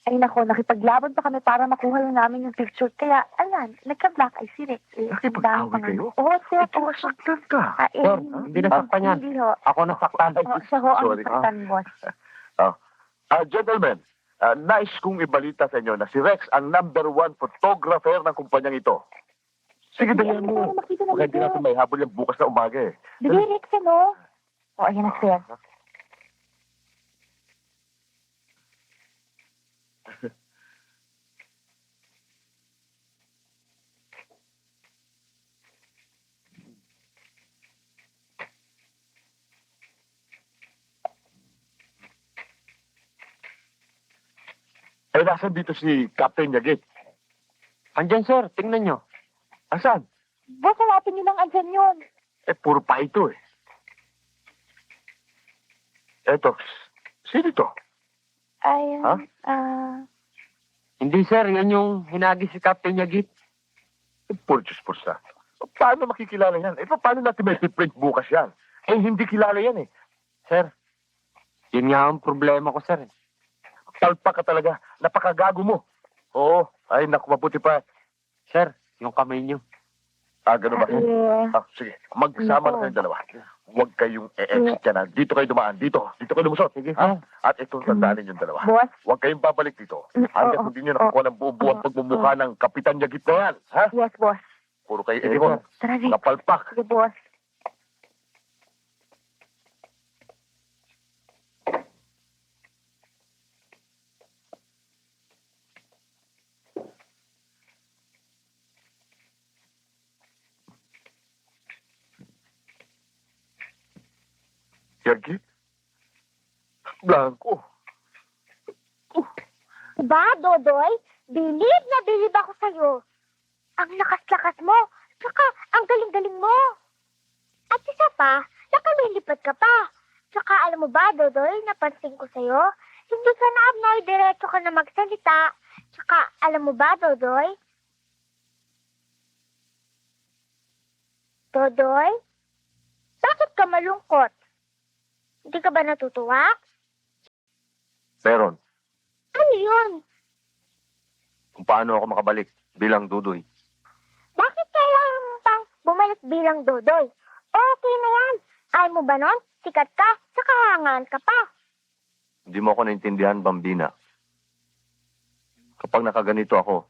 S3: Ay nako, nakipaglaban pa kami para makuha lang namin yung picture. Kaya, ayan, nagka-black eye si Rex. Eh,
S5: Nakipag-away
S3: dahil
S5: kayo?
S3: Oo, sir.
S5: Ito,
S3: Oo,
S5: saktan ka.
S4: Sir, hindi nasaktan yan.
S3: Hindi ho.
S4: Ako nasaktan.
S3: Oo, siya ho ang
S5: Sorry.
S3: nasaktan, boss.
S5: Gentlemen, nais kong ibalita sa inyo na si Rex ang #1 photographer ng kumpanyang ito. Sige, dalihan mo.
S3: Para makita na
S5: Baka hindi natin may habol yung bukas na umaga eh.
S3: Dali, Rex, ano? O, ayan na, sir.
S5: Eh, nasan dito si Captain Yagit?
S2: Andyan, sir. Tingnan nyo.
S5: Asan?
S3: Boss, hanapin niyo lang andyan yun.
S5: Eh, puro pa ito eh. Eto, sino ito?
S3: Ay,
S5: Ha?
S2: Hindi, sir. Yan yung hinagis si Captain Yagit.
S5: Puro Diyos po sa. Paano makikilala yan? Eh, paano natin may print bukas yan? Eh, hindi kilala yan eh.
S2: Sir, yun nga ang problema ko, sir.
S5: Talpa ka talaga. Napakagago mo. Oo. Ay, naku, mabuti pa.
S2: Sir, yung kamay nyo.
S5: Ah, gano'n ba? Sige. Magsama na kayong dalawa. Huwag kayong e-exit dyan. Dito kayo dumaan. Dito kayo lumusot. Sige. At ito, tandaan ninyong dalawa.
S3: Boss,
S5: Huwag kayong babalik dito. Hanggat hindi nyo nakukuha ng buong pagmumukha ng Kapitan Yagit na yan. Ha?
S3: yes, boss.
S5: Puro kayo edimon.
S3: Tara, Rick.
S5: Mga palpak.
S3: Sige, boss.
S5: Yagit? Blanco.
S3: Diba, Dodoy? Bilib na bilib ako sa'yo. Ang lakas-lakas mo. Tsaka, ang galing-galing mo. At isa pa, nakamilipad ka pa. Tsaka, alam mo ba, Dodoy, napansin ko sa'yo, hindi ka na abnoy, diretso ka na magsalita. Tsaka, alam mo ba, Dodoy? Dodoy? Bakit ka malungkot? Hindi ka ba natutuwa?
S5: Meron.
S3: Ano yun?
S5: Kung paano ako makabalik bilang dudoy.
S3: Bakit kailangan mo pang bumalik bilang Dodoy? Okay na yan. Ayaw mo ba nun? Sikat ka, sa kahangaan ka pa.
S5: Hindi mo ako naintindihan, Bambina. Kapag nakaganito ako,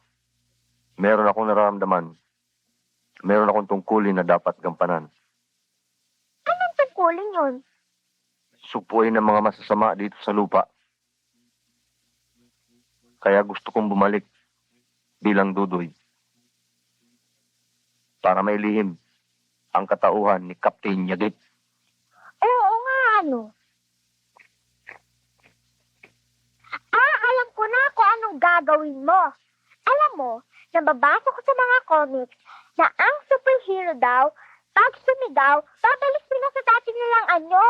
S5: meron akong nararamdaman. Meron akong tungkulin na dapat gampanan.
S3: Anong tungkulin yun?
S5: Supuin ng mga masasama dito sa lupa. Kaya gusto kong bumalik bilang dudoy. Para mailihim ang katauhan ni Captain Yagit.
S3: Oo nga, ano? Alam ko na kung anong gagawin mo. Alam mo, nababasa ko sa mga comics na ang superhero daw, pag sumigaw, babalik sila sa dati nilang anyo.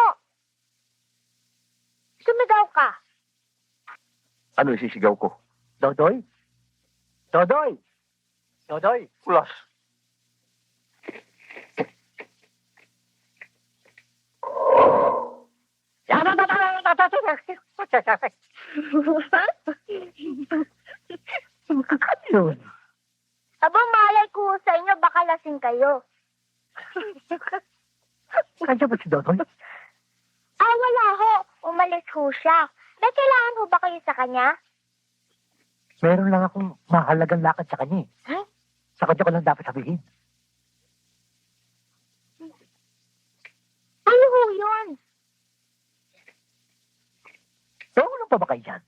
S3: Sumigaw ka.
S5: Ano isisigaw ko?
S4: Dodoy? Dodoy? Dodoy?
S5: Plus.
S4: Yun.
S3: Aba, malay ko sa inyo, baka lasing kayo.
S4: Kanya ba si Dodoy?
S3: Wala ho. Umalis ho siya. May kailangan ho ba kayo sa kanya?
S4: Meron lang akong mahalagang lakad sa kanya eh.
S3: Huh?
S4: Sa kanya ko lang dapat sabihin.
S3: Ano ho yun?
S4: Tulong pa ba kayo dyan?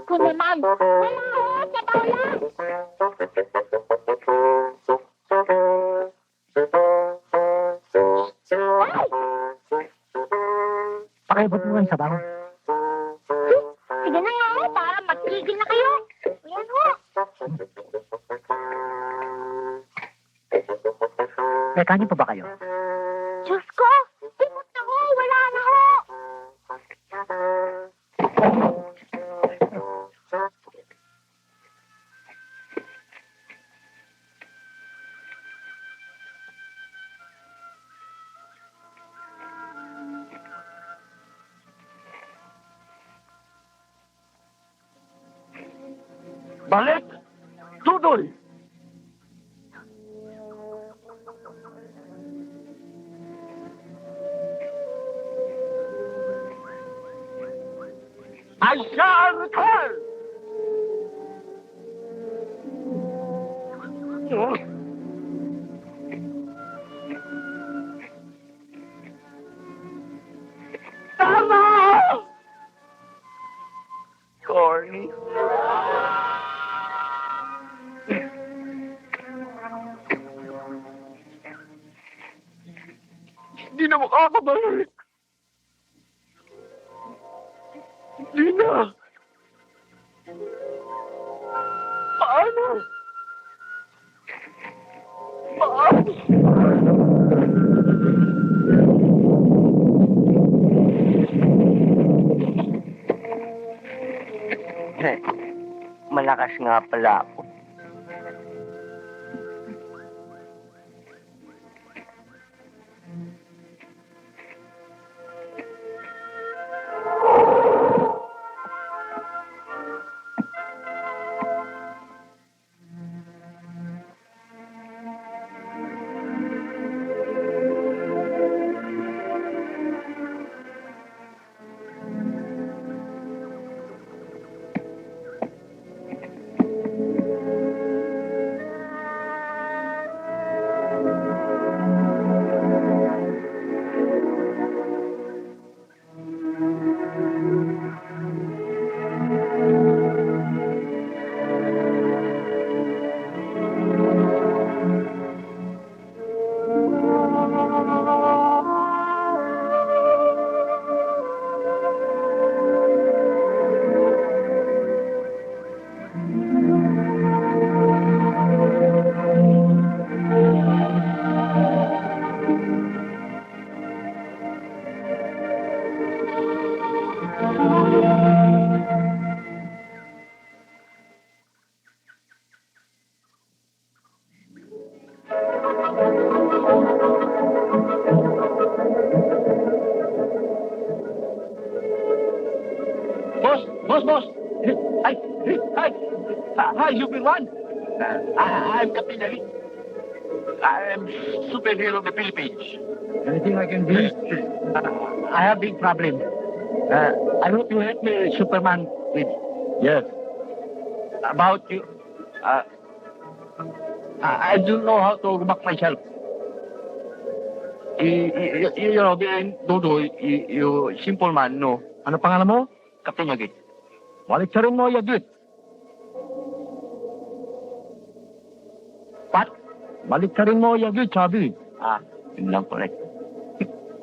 S3: Ko naman. Wala ho, sabaw lang. Ay!
S4: Pakiabot mo nga yung sabaw.
S3: Sige na nga ho, para magtigil na kayo. Ayan ho.
S4: May kanin pa ba kayo?
S3: Diyos ko, timot na ho, wala na ho.
S5: Balik! Dudoy! I shall return! Tama! Corny. Hindi na makakabalik. Hindi na.
S2: Naglalas nga pala ako.
S5: Boss! Hi! Hi, you've been one? I'm Captain Ali. I'm superhero of the Philippines.
S4: Anything I can do? I have big problem. I hope you help me, Superman, with.
S5: Yes.
S4: About you. I don't know how to back myself. You know, being Dodo, you simple man, no? Ano pangalan mo? Captain Yagit. Waliksarin mo, Yagit. Pat? Waliksarin mo, Yagit, sabi. Yun lang po, Rek.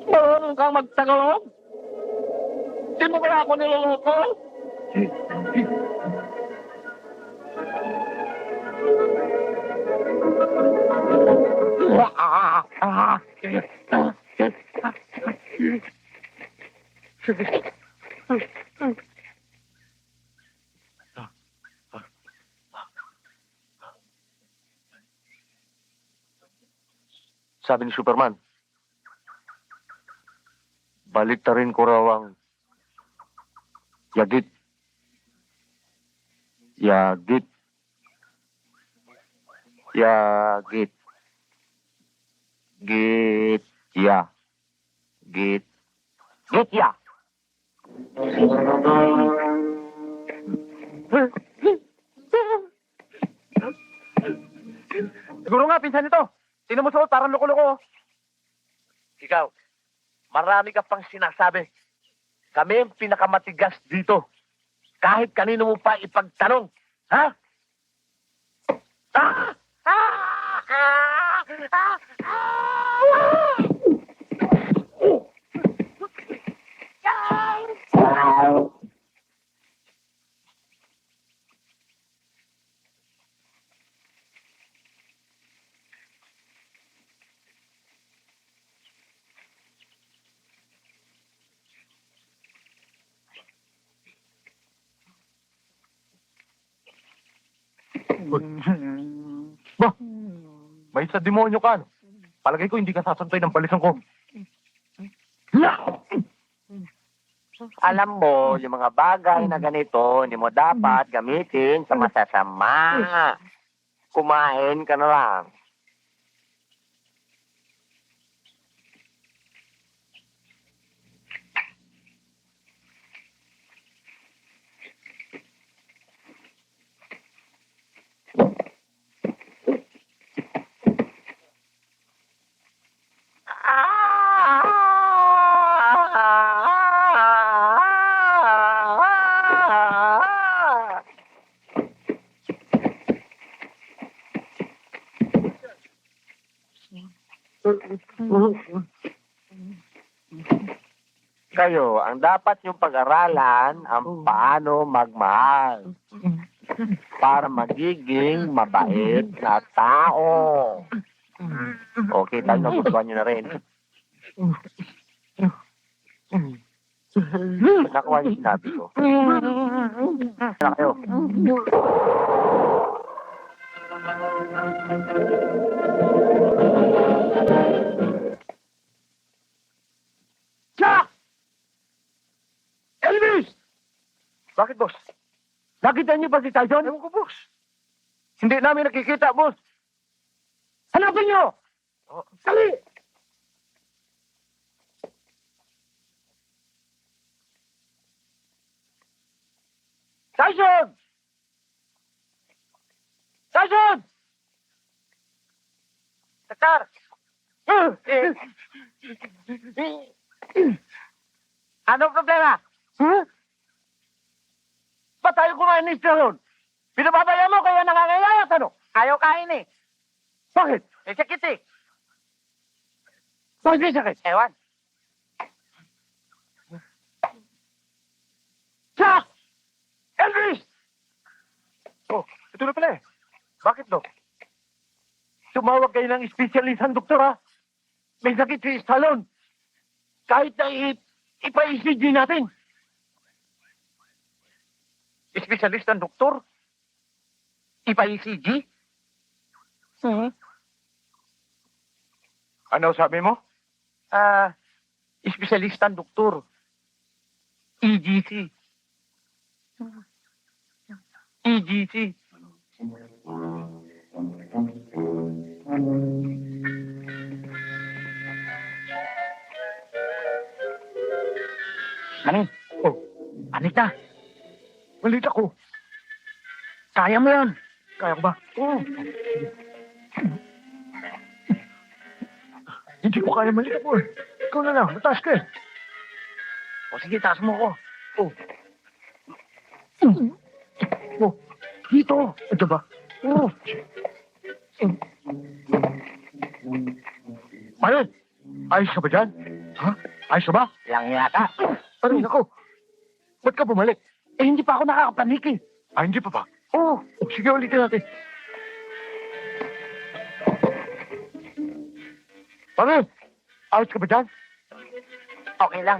S4: Marunong kang magtagalog? Di mo kaya ako niloloko?
S2: Sabi ni Superman, baliktarin ko raw ang Yagit. Yagit. Yagit. Git. Ya. Git. Git ya.
S4: Siguro nga, pinsan ito. Sino mo suot? Parang loko-loko.
S2: Ikaw, marami ka pang sinasabi. Kami ang pinakamatigas dito. Kahit kanino mo pa ipagtanong. Ha?
S5: Ba? May sa demonyo ka, no? Palagay ko hindi ka sasantay ng balisan ko.
S2: Alam mo, yung mga bagay na ganito, hindi mo dapat gamitin sa masasama. Kumain ka na lang. Kayo, ang dapat yung pag-aralan ang paano magmahal para magiging mabait na tao. Okay, tayo nagustuhan nyo na rin. Nakuha niyo sinabi ko. Na kayo. Jack! Elvis! Bakit, boss? Nakita niyo ba si Tyson? Ewan ko, boss. Hindi namin nakikita, boss. Hanapin niyo! Dali! Tyson! Tyson! Takar! Anong problema? Huh? Ba't tayo kumain ni Stallone? Pinababaya mo kaya nangangayayat, ano? Ayaw kain eh. Bakit? Eh, sakit eh. Bakit may sakit? Ewan. Jack! Elvis! Oh, ito na pala eh. Bakit, Dok? Tumawag kayo ng espesyalisang doktora. May sakit si Stallone. Kahit na ipa-ECG natin. Espesyalistang doktor? Ipa-ECG? Ano sabi mo? Espesyalistang doktor. EGC. EGC. Ano? Oh, Anita. Malit ako. Kaya mo yan. Kaya ko ba? Oo. Hindi ko kaya malit ako eh. Ikaw na lang, mataas ka eh. O sige, taas mo ako. Oh. Oh, dito. Ito ba? Oh. Ayun, ayos ka ba dyan? Ha? Ayos ka ba? Lang yata. Aray, ako. Ba't ka bumalik? Eh, hindi pa ako nakakapanik eh. Ah, hindi pa ba? Oo. Oh, sige, ulitin natin. Pare, ayos ka ba dyan? Okay lang.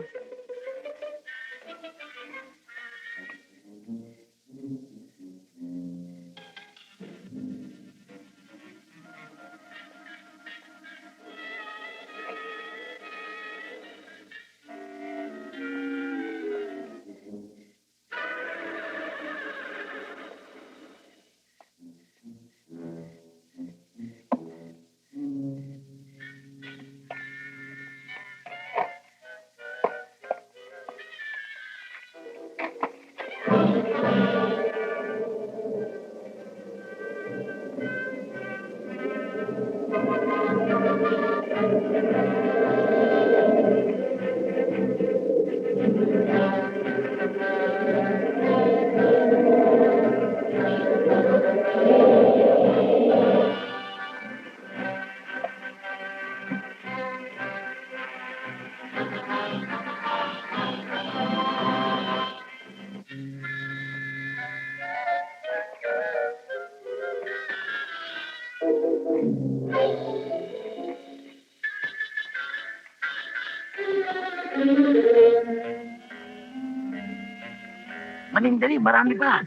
S2: Maling-dali, marami pa.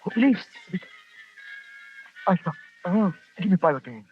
S2: Oh, please. Ay, give me 5 again.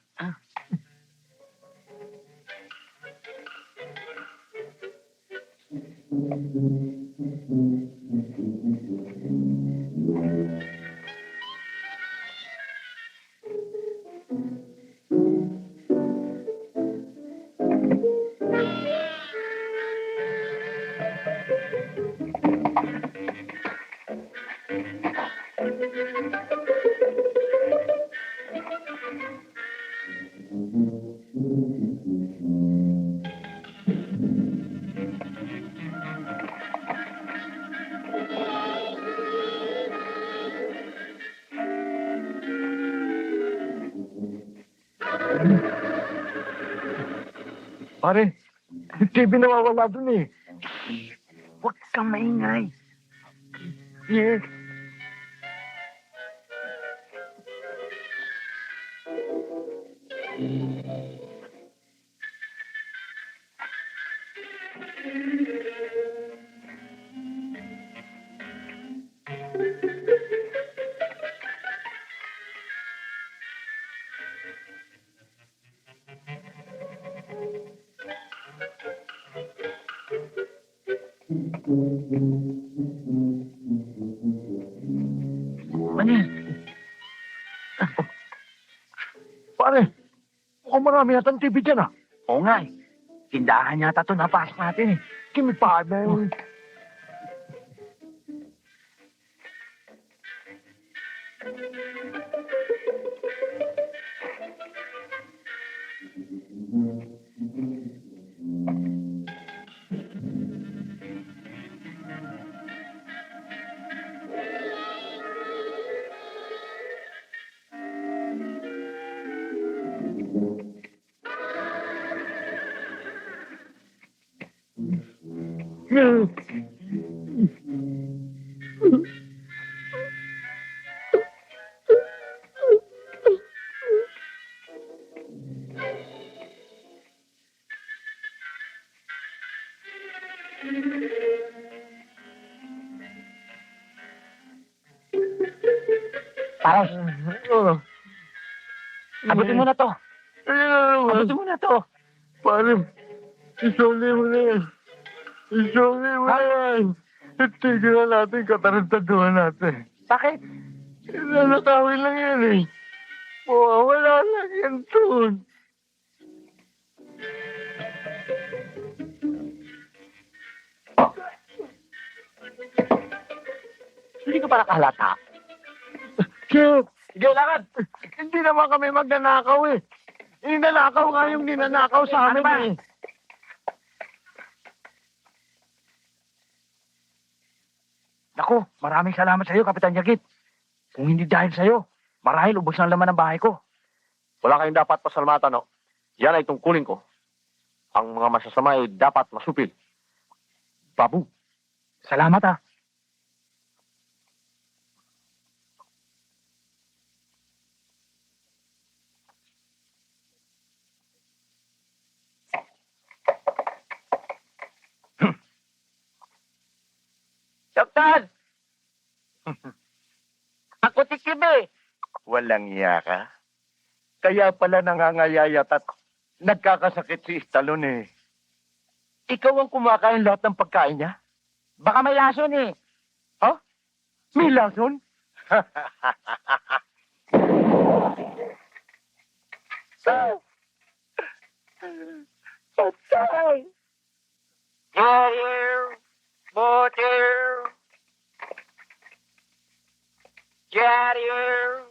S2: Pare, yung TV nawawala dun eh. Huwag kang maingay. Yes.
S4: Ano yan? Pare, mukhang marami yata ng TV dyan ah. Oo nga eh. Tindahan yata ito napasok natin eh. Kimi pa, man. Pare, abutin mo na to. Abutin mo na to.
S2: Pare, isuli mo na yan. Isuli mo na yan. Tignan natin, katarantaduhan natin.
S4: Bakit?
S2: Nanakawin lang yan eh. Wala lang yan doon.
S4: Hindi ka pala kahalata.
S2: Cute! Sige, lakad! Hindi naman kami magnanakaw eh. Ninanakaw nga yung ninanakaw sa amin
S4: Ano ba?
S2: eh.
S4: Naku, maraming salamat sa iyo, Kapitan Yagit. Kung hindi dahil sa iyo, marahil ubos ng laman ng bahay ko.
S5: Wala kayong dapat pasalamatan, no? Yan ay tungkulin ko. Ang mga masasama ay dapat masupil.
S4: Babu, salamat ah.
S2: Doktor! Ako si Kibe.
S5: Walang iya ka?
S2: Kaya pala nangangayayat at nagkakasakit si Stallone eh. Ikaw ang kumakain lahat ng pagkain niya?
S4: Baka may lason eh.
S2: Ha? May lason? Patay! Get here! Motor! Get here!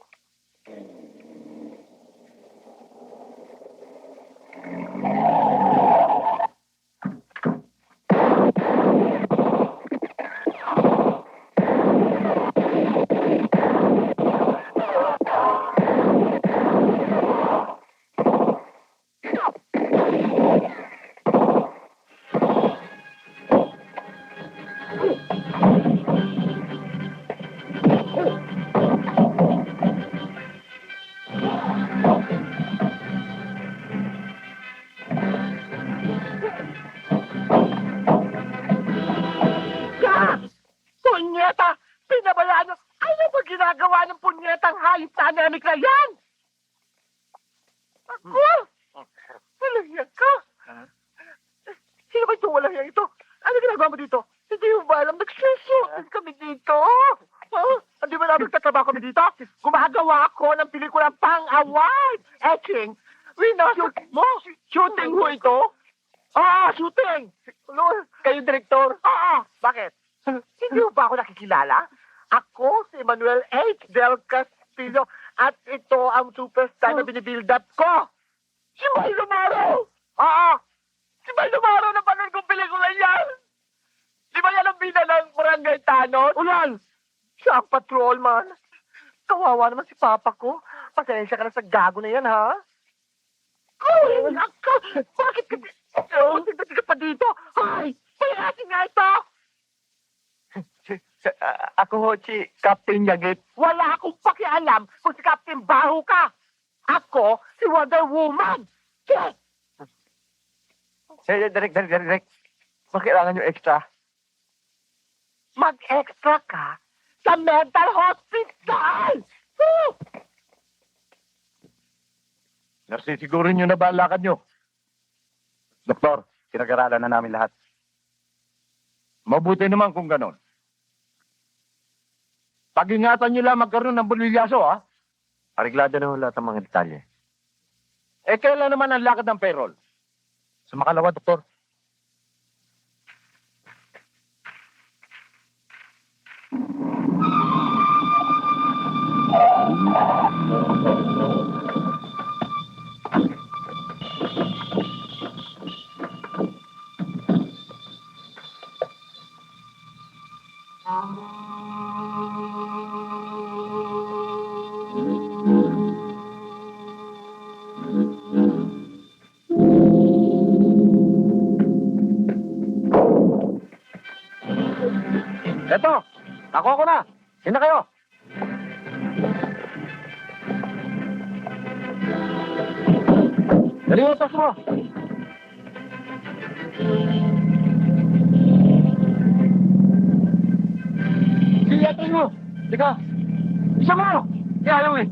S2: Punyeta! Pinabayaan nyo! Ano ba ginagawa ng punyetang hayop na anemic na yan? Ako? Walang yan ka? Sino ba ito walang yan ito? Ano ginagawa mo dito? Hindi mo ba alam? Nagsusukin kami dito. Hindi ba namin tatrabaho kami dito? Gumagawa ako ng pelikulang pang-award. Etching. Shoot mo? Shooting mo ito? Shooting. Kayo, director? Bakit? Hindi mo ba ako nakikilala? Ako si Manuel H. Del Castillo at ito ang superstar na binibuild up ko. Si May Lumaro! Si May Lumaro na panood kong pelikula yan! Di ba yan ang bida ng Barangay Tanos? Ulan! Siya ang patrolman. Kawawa naman si Papa ko. Pasensya ka na sa gago na yan, ha? Ay, bakit ka... Tignan ka pa dito? Ay, payasin nga ito! Ako ho, si Captain Yagit. Wala akong pakialam kung si Captain Baho ka. Ako, si Wonder Woman. Yes! Direk. Bakit kailangan yung extra? Mag-extra ka sa mental hospital!
S5: Narsisiguro nyo na ba ang lakad nyo?
S2: Doktor, pinag-aralan na namin lahat.
S5: Mabuti naman kung ganon. Pag-ingatan nyo lang magkaroon ng bulilyaso, ha?
S2: Ariglado na ho lahat ng mga detalye.
S5: Eh, kailan naman ang lakad ng payroll?
S2: Sa makalawa, doktor.
S5: Eto, nakuha ko na. Sino kayo? Dali mo, tas mo. Sige, atas mo. Teka. Isa mo. Di ayaw eh.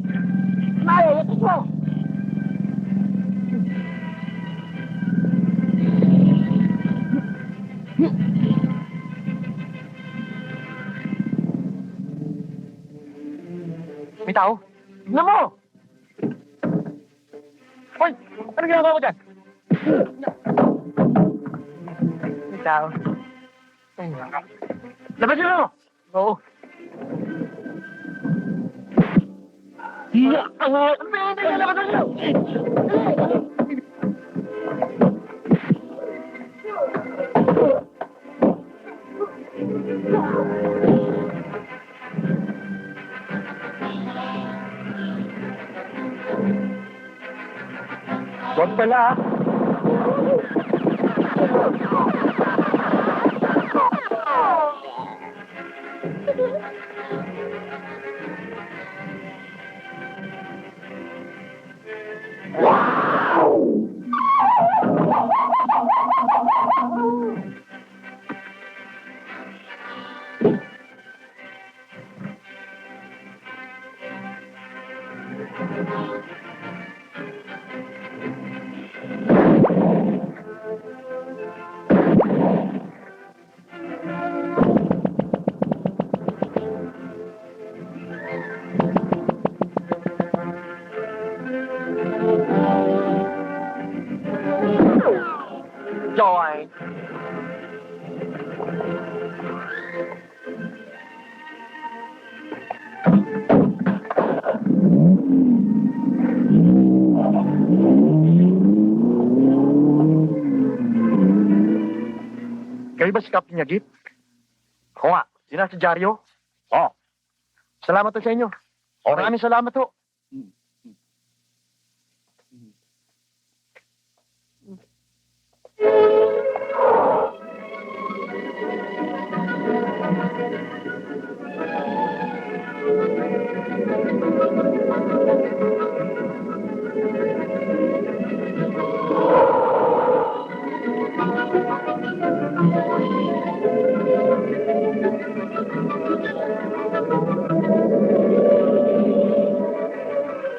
S5: Ayaw, atas mo. May tao? Tignan mo! Hoy! Ano ginagawa ko dyan? May tao. Labasin mo! Oo. Ano ba yung nilalabasan nyo? Huwag pala, ha? Joy.
S2: Kayo ba si Captain Yagit? Oo nga. Sina si Jaryo? Oo. Salamat ho sa inyo.
S5: Okay.
S2: Maraming salamat ho.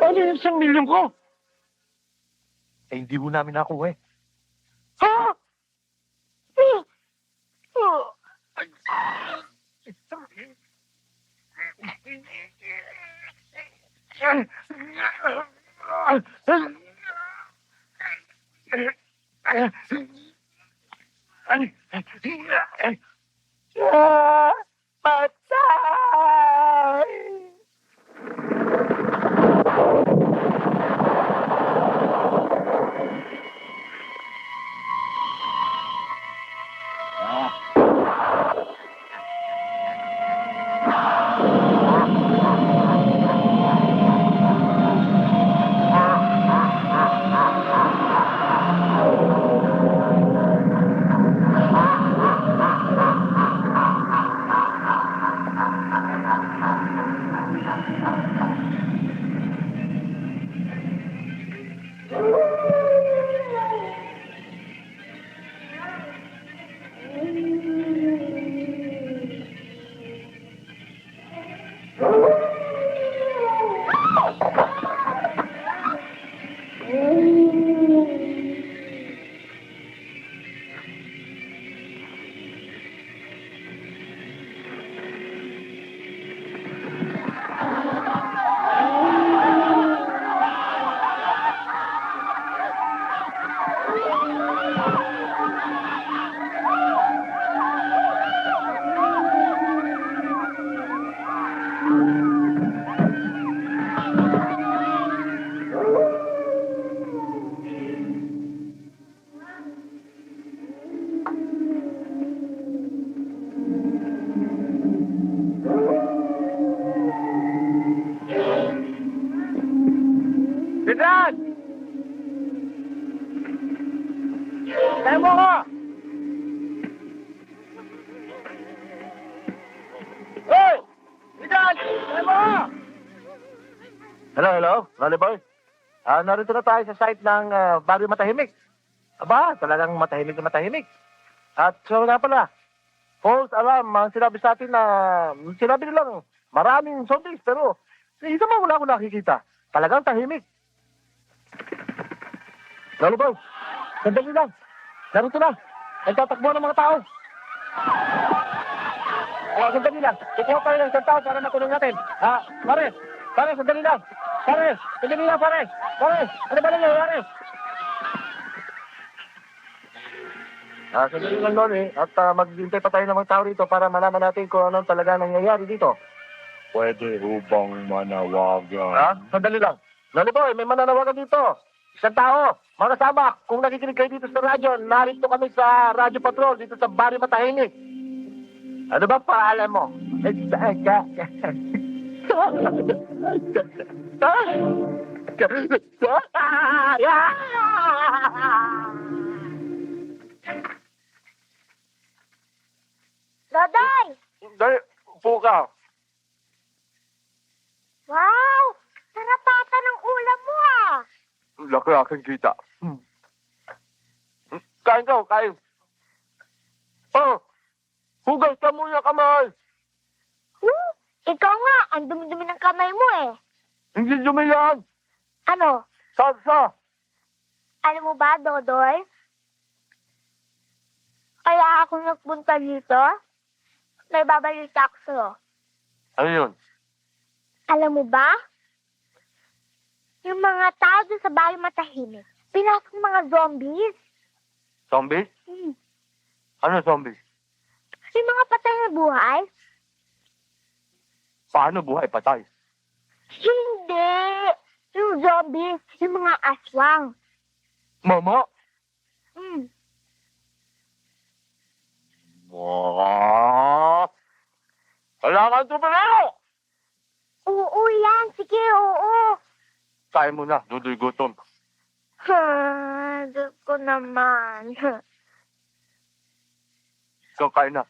S5: Ano yung 1 milyon ko?
S2: Eh, hindi ho namin nakuha eh.
S5: Ha? Patay!
S2: Kaya mo ko! Hoy! Idan! Kaya mo ko!
S5: Hello, Lolly Boy.
S2: Narito na tayo sa site ng Barrio Matahimik. Aba, talagang matahimik na matahimik. At so nga pala, false alarm ang sinabi sa atin na sinabi nilang maraming zombies pero isa man wala akong nakikita. Talagang tahimik. Lolo Boy, sandali lang. Narito na. Nagtatakbo ng mga tao. Sandali lang. Kukuha tayo ng isang tao para matulong natin. Pare, sandali lang. Pare, ano ba nangyayari? Sandali lang, Loli. At maghintay pa tayo ng mga tao rito para malaman natin kung anong talaga nangyayari dito.
S5: Pwede ubang manawagan?
S2: Sandali lang. Loli Boy, may mananawagan dito. Isang tao, mga kasama, kung nakikinig kayo dito sa radyo, narito kami sa Radyo Patrol, dito sa Barrio Matahimik. Ano ba paalam mo?
S3: Dodoy!
S2: Dali, upo ka.
S3: Wow! Sarapata ng ulam mo ah!
S2: Laki aking kita. Kain ka, kain. Oh, hugas ka muna kamay.
S3: Ikaw nga, ang dumi-dumi ng kamay mo eh.
S2: Hindi dumi yan.
S3: Ano?
S2: Salsa.
S3: Alam mo ba, Dodoy? Kaya ako nagpunta dito, may babalita ako sa'yo.
S2: Ano yun?
S3: Alam mo ba? Yung mga tao doon sa bahay matahimik, pinasok ng mga zombies.
S2: Zombie? Ano zombie?
S3: Yung mga patay na buhay.
S2: Paano buhay patay?
S3: Hindi! Yung zombies, yung mga aswang.
S2: Mama? Kailangan tumulong!
S3: Oo yan, sige, oo.
S2: Kain mo na, dudoy gutom.
S3: Diyos ko naman.
S2: Ikaw kain na.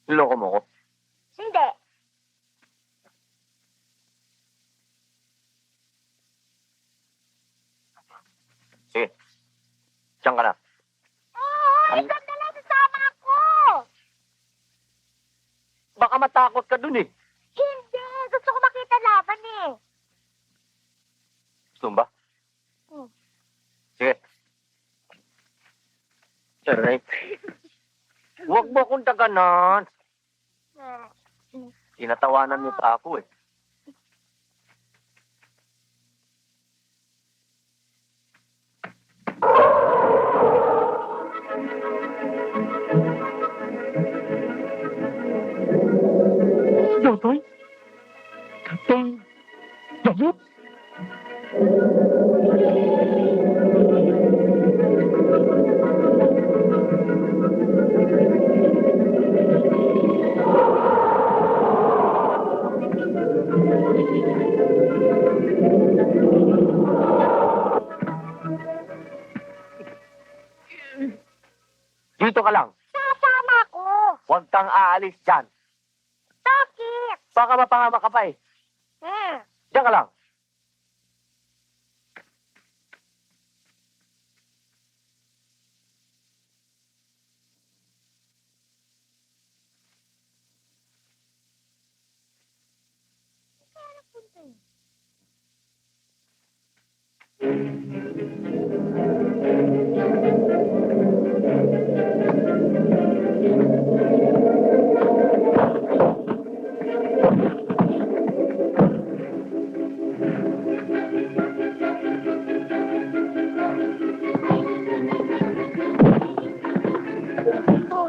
S2: Niloko mo ko?
S3: Hindi.
S2: Sige. Diyan ka na.
S3: Oo, ikaw na lang sasama ako.
S2: Baka matakot ka dun eh.
S3: Hindi, gusto ko makita laban eh.
S2: Gusto mo ba? Sige. Aray. Huwag mo akong daganan. Tinatawanan mo pa ako eh.
S4: Dodoy? Tatay? Dayot?
S2: Dito ka lang.
S3: Sasama ako.
S2: Huwag kang aalis dyan.
S3: Bakit?
S2: Baka mapahama ka pa eh. Diyan ka lang.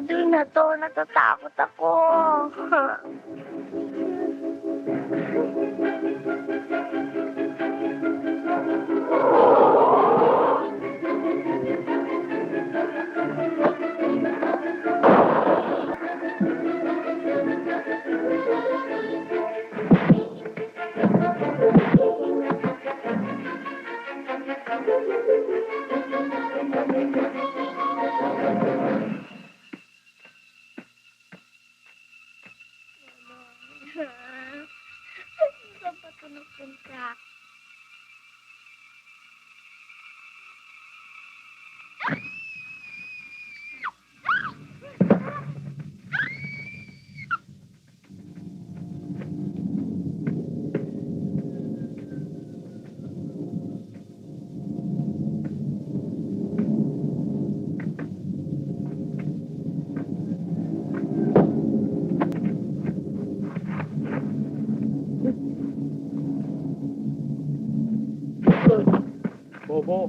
S3: Hindi na to, natatakot ako. Saan ba ito napunta?
S2: Bobo.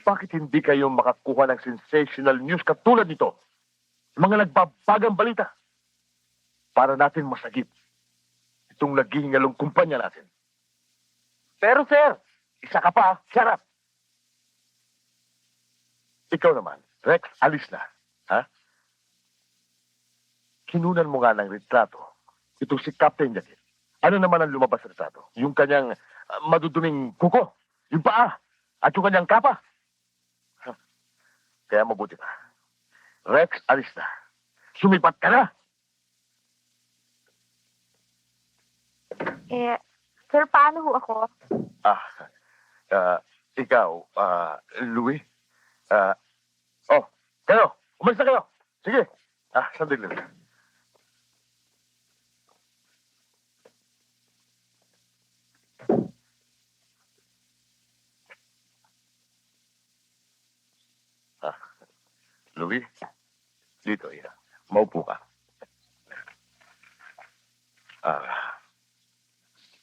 S5: Bakit hindi kayo makakuha ng sensational news katulad nito? Mga nagbabagang balita. Para natin masagip itong naghihingalong kumpanya natin. Pero sir, isa ka pa, sarap. Ikaw naman, Rex, alis na. Ha? Kinunan mo nga ng retrato. Itong si Captain Jacket. Ano naman ang lumabas sa retrato? Yung kanyang maduduming kuko, yung paa, at yung kanyang kapa. Kaya mabuti pa. Rex, alis na. Sumipat ka na.
S6: Sir, paano ho ako?
S5: Ikaw, Louis. Kayo, umalis na kayo. Sige. Sandali lang. Louis, dito, iya. Maupo ka.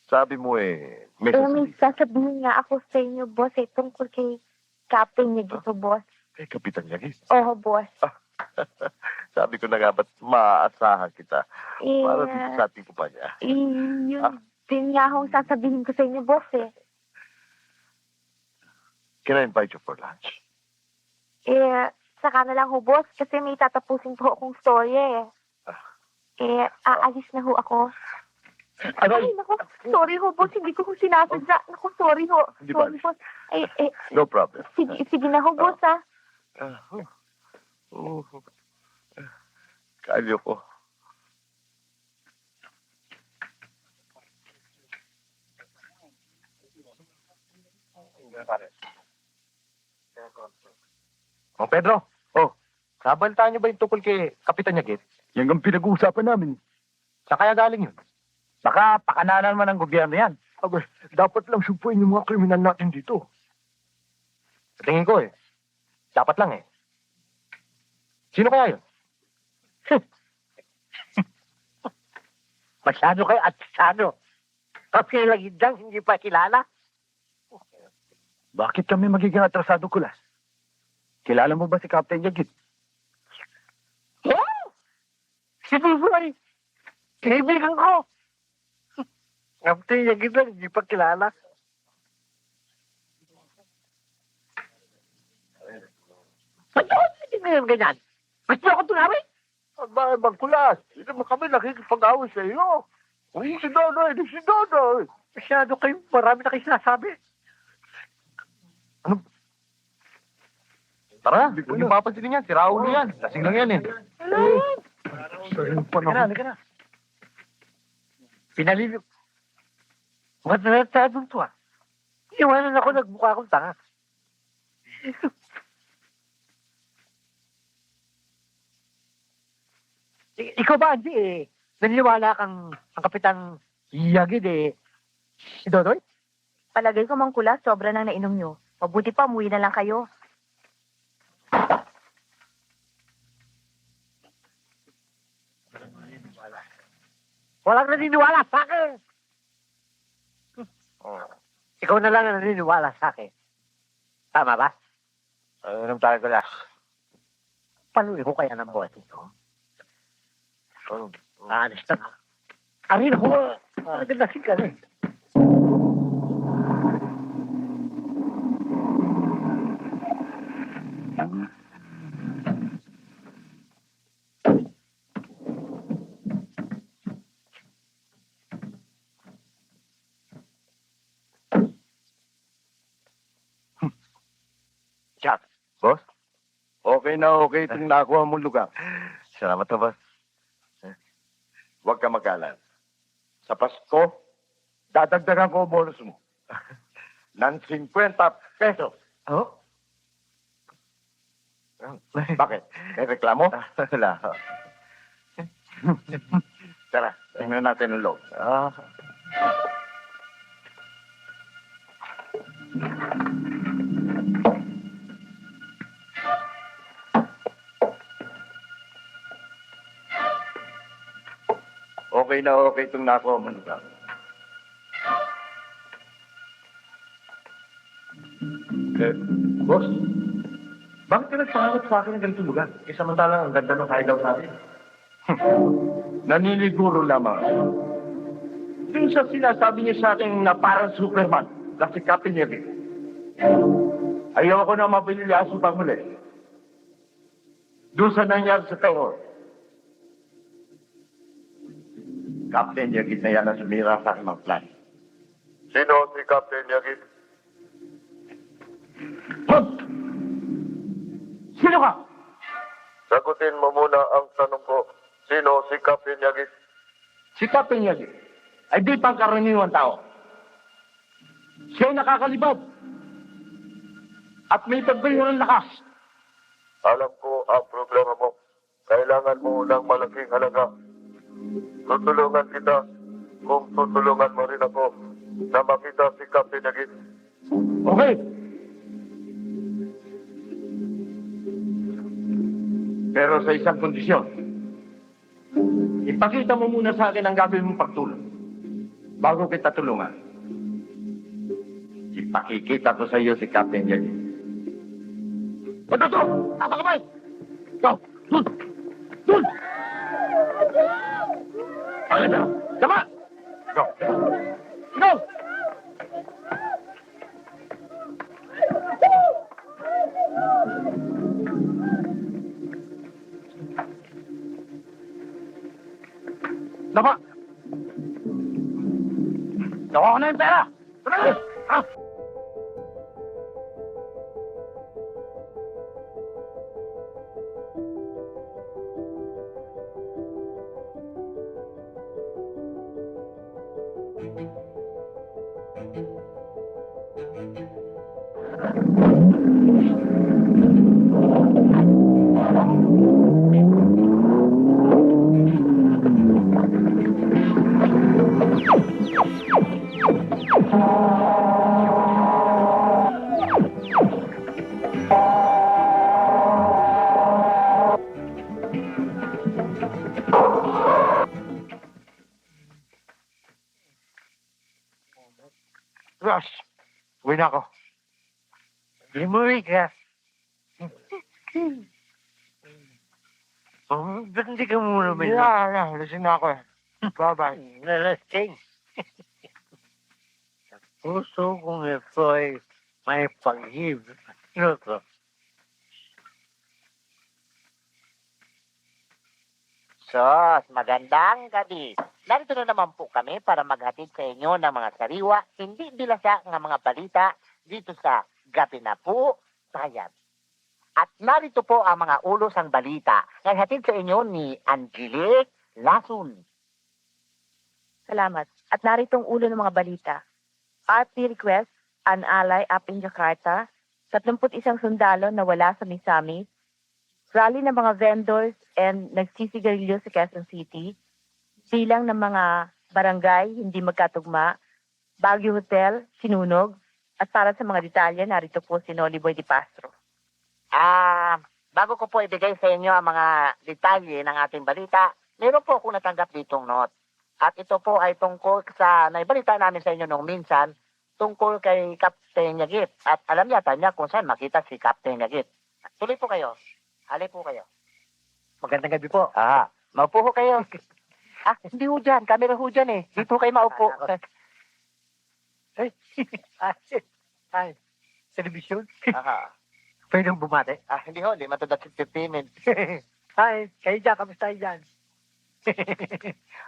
S5: Sabi mo may
S6: May
S5: sasabihin.
S6: sasabihin nga ako sa inyo, boss, tungkol kay Captain niya dito, boss.
S5: Kay Kapitan Yagis.
S6: Oo, boss.
S5: Sabi ko na nga ba't maaasahan kita
S6: Eh,
S5: para dito sa ating kumpanya.
S6: yun din nga akong sasabihin ko sa inyo, boss eh.
S5: Can I invite you for lunch?
S6: Saka na lang ho, boss, kasi may tatapusin po akong story eh. Aalis na ho ako. Ay, naku, sorry ho, boss, hindi ko ho sinasadya. Naku, sorry ho.
S5: Hindi
S6: Sorry,
S5: ba?
S6: boss.
S5: No problem.
S6: Sige na ho, boss, ah.
S5: Kalyo ko.
S2: Oh, Pedro. Oh, nabantaan niyo ba yung tukol kay Kapitan Yagit?
S5: Yan ang pinag-uusapan namin.
S2: Sa kaya galing yun? Baka pakananan man ng gobyerno yan.
S5: Aba, dapat lang sumpuin yung mga kriminal natin dito.
S2: Sa tingin ko dapat lang Sino kaya yun?
S4: Masyado kayo at masyado. Tapos kayo lang hindi pa kilala.
S5: Bakit kami magiging atrasado, Kulas? Kilala mo ba si Captain Yagit?
S4: Oh! Si Buboy! Kaibigan ko! Kapatid niya gito, hindi pa kilala. Ba't ako hindi ngayon ganyan? Ba't mo ako tunawin?
S5: Aba, Kulas, hindi mo kami nakikipag-away sa iyo. Hindi si Dodoy, hindi si Dodoy.
S4: Masyado kayo, marami na kayo sinasabi.
S2: Tara, huwag niyo papansinin yan. Si Raul yan. Lasing lang yan
S4: Halika na. Pinalili. Matratadong to Iwanan ako, nagmukha akong tanga. Ikaw ba, hindi naniniwala kang ang Kapitan Yagid si Dodoy?
S6: Palagay ko, Mang Kulas, sobra nang nainom nyo. Mabuti pa, umuwi na lang kayo.
S4: Walang naniniwala sa akin. Ikaw na lang ang naniniwala sa akin. Tama ba?
S2: Alam tayo ko lang.
S4: Panuwi ko kaya ng buhat ito. Honest na. Arin ko. Nagandasing ka rin.
S5: Jack, boss? Okay na okay itong nakuha mong lugar.
S2: Salamat na, boss.
S5: Huwag ka mag-alala. Sa Pasko, dadagdagan ko ang bonus mo. Ng 50 pesos.
S2: Oh?
S5: Bakit? May reklamo?
S2: Wala.
S5: Tara, tingnan natin ang loob. Okay na okay itong nakuha mo lugar.
S2: Boss, bakit ka nagpangarap sa akin ng ganitong lugar? Eh, samantalang ang ganda ng hideout natin.
S5: Naniniguro lamang. Yung sa sinasabi niya sa akin na parang Superman, na si Captain Yeri. Ayoko na mapiliaso pang muli. Doon sa nangyari sa Taiwan. Captain Yagit na yan ang sumira sa aking mga plan. Sino si Captain Yagit?
S4: Sino ka?
S5: Sagutin mo muna ang tanong ko. Sino si Captain Yagit?
S4: Si Captain Yagid ay di pangkaraniwang tao. Siya'y nakakalibad at may pagbayo ng lakas.
S5: Alam ko ang problema mo. Kailangan mo ng malaking halaga. Tutulungan kita kung tutulungan mo rin ako na makita si Captain Yagit.
S4: Okay.
S5: Pero sa isang kondisyon. Ipakita mo muna sa akin ang gagawin mong pagtulong. Bago kita tulungan. Ipakikita ko sa iyo si Captain Yagit. Pagkato! Tama kamay! Ikaw! Dun! Dun! Bakit na? Tama! Ikaw! Ikaw! Tama! Nakuha ko na yung pera! Tara! Ha? Ross, uwi na ako.
S4: Limuwi ka.
S2: Ba't hindi ka muna may...
S5: Lasing na ako eh. Bye-bye.
S4: Nalasing. Sa puso kong ito'y may pag-ibig. Ano to?
S7: Sos, magandang gabi. Narito na naman po kami para maghatid sa inyo ng mga sariwa, hindi bilasa ng mga balita dito sa Gabi na po, Bayan. At narito po ang mga ulos ang balita na hatid sa inyo ni Angelique Lasun.
S6: Salamat. At narito ang ulo ng mga balita. RP request, an ally up in Jakarta, 31 sundalo na wala sa Misamis, rally ng mga vendors and nagsisigarilyo sa Quezon City, bilang ng mga barangay hindi magkatugma, Baguio Hotel, sinunog, at para sa mga detalye, narito po si Noli Boy Di Castro.
S7: Bago ko po ibigay sa inyo ang mga detalye ng ating balita, meron po akong natanggap ditong note. At ito po ay tungkol sa naibalita namin sa inyo nung minsan, tungkol kay Captain Yagit. At alam yata niya kung saan makita si Captain Yagit. Tuloy po kayo. Hali po kayo.
S4: Magandang gabi po.
S7: Maupo ho kayo. Hindi ho dyan. Camera ho dyan eh. Dito kayo maupo.
S4: Ay, television.
S7: Aha.
S4: Pwede mong bumate.
S7: Hindi ho. Hindi matanda 15 minutes.
S4: Hi, kayo dyan, kamusta kayo dyan?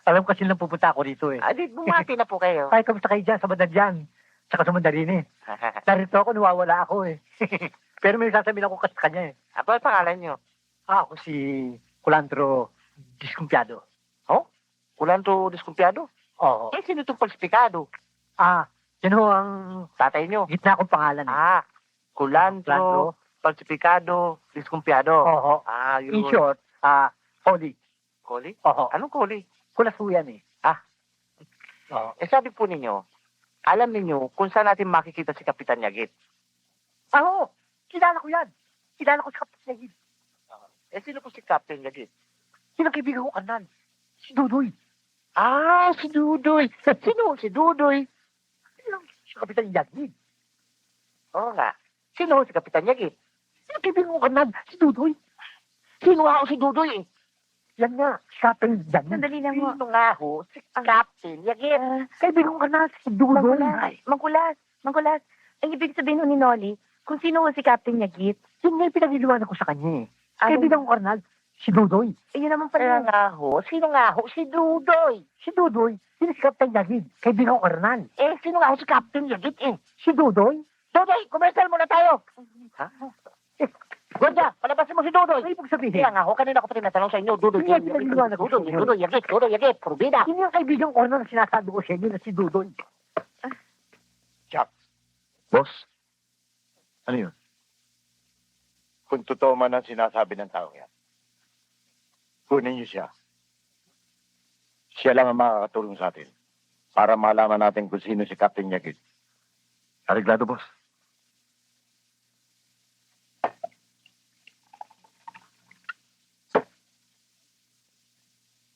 S4: Alam kasi lang pupunta ako dito eh.
S7: Di bumati na po kayo.
S4: Hi, kamusta kayo dyan sa Madagyan? Tsaka sa Mandarini. Narito ako, nawawala ako eh. Pero may sasabihin ako kasi sa kanya eh.
S7: Ano ang pangalan nyo?
S4: Ako si Culantro Diskumpiado.
S7: Kulantro Diskumpiado?
S4: Oo.
S7: Sino itong pagspikado?
S4: Yan ho ang
S7: Tatay nyo?
S4: gitna kong pangalan eh.
S7: Kulantro, Pagspikado, Diskumpiado.
S4: Oo.
S7: Yun.
S4: In short, Holy.
S7: Koli?
S4: Oo.
S7: Anong koli?
S4: Kulas ho yan eh. Oo.
S7: Sabi po ninyo, alam ninyo kung saan natin makikita si Kapitan Yagit.
S4: Oo. Kilala ko yan. Kilala ko si Kapitán Yagit.
S7: Sino po si Captain Yagit?
S4: Sino ang kaibigan ko kanan? Si Dudoy.
S7: Si Dudoy. Sino si Dudoy?
S4: Sino si Kapitán Yagit?
S7: Oo nga. Sino si Kapitan Yagit?
S4: Sino ang kaibigan ko kanan? Si Dudoy.
S7: Sino nga ho si Dudoy eh?
S4: Yan nga. Si Captain Yagit.
S6: Sandali lang ho.
S7: Sino nga ho si Captain Yagit?
S4: Kaibigan ko kanan. Si Dudoy.
S6: Mangkulas. Ang ibig sabihin ho ni Noli, kung sino ho si Captain Yagit,
S4: Yun nga yung pinag-iluwanan ko sa kanya eh.
S6: Ano?
S4: Kaibigan ko kanan. Si Dudoy.
S6: yun naman
S7: Kaya
S6: pala.
S7: nga ho, sino nga ho si Dudoy?
S4: Si Dudoy. Sino si Captain Yagit? Kaibigan ko kanan.
S7: Sino nga ho si Captain Yagit eh?
S4: Si Dudoy.
S7: Dudoy, commercial muna tayo. Gordya, palabasin mo si Dudoy.
S4: Ano ibig sabihin?
S7: Kaya nga ho, kanina ko pa tinatanong sa inyo, Dudoy,
S4: Hindi, pinag-iwanan ko sa inyo.
S7: Dudoy, Yagit, Probida.
S4: Sino yung kaibigan ko kanan na sinasabi ko sa inyo na si Dudoy?
S5: Boss, ano yun? Kung totoo man ang sinasabi ng tao yan, kunin niyo siya. Siya lang ang makakatulong sa atin para malaman natin kung sino si Captain Yagit. Areglado, boss.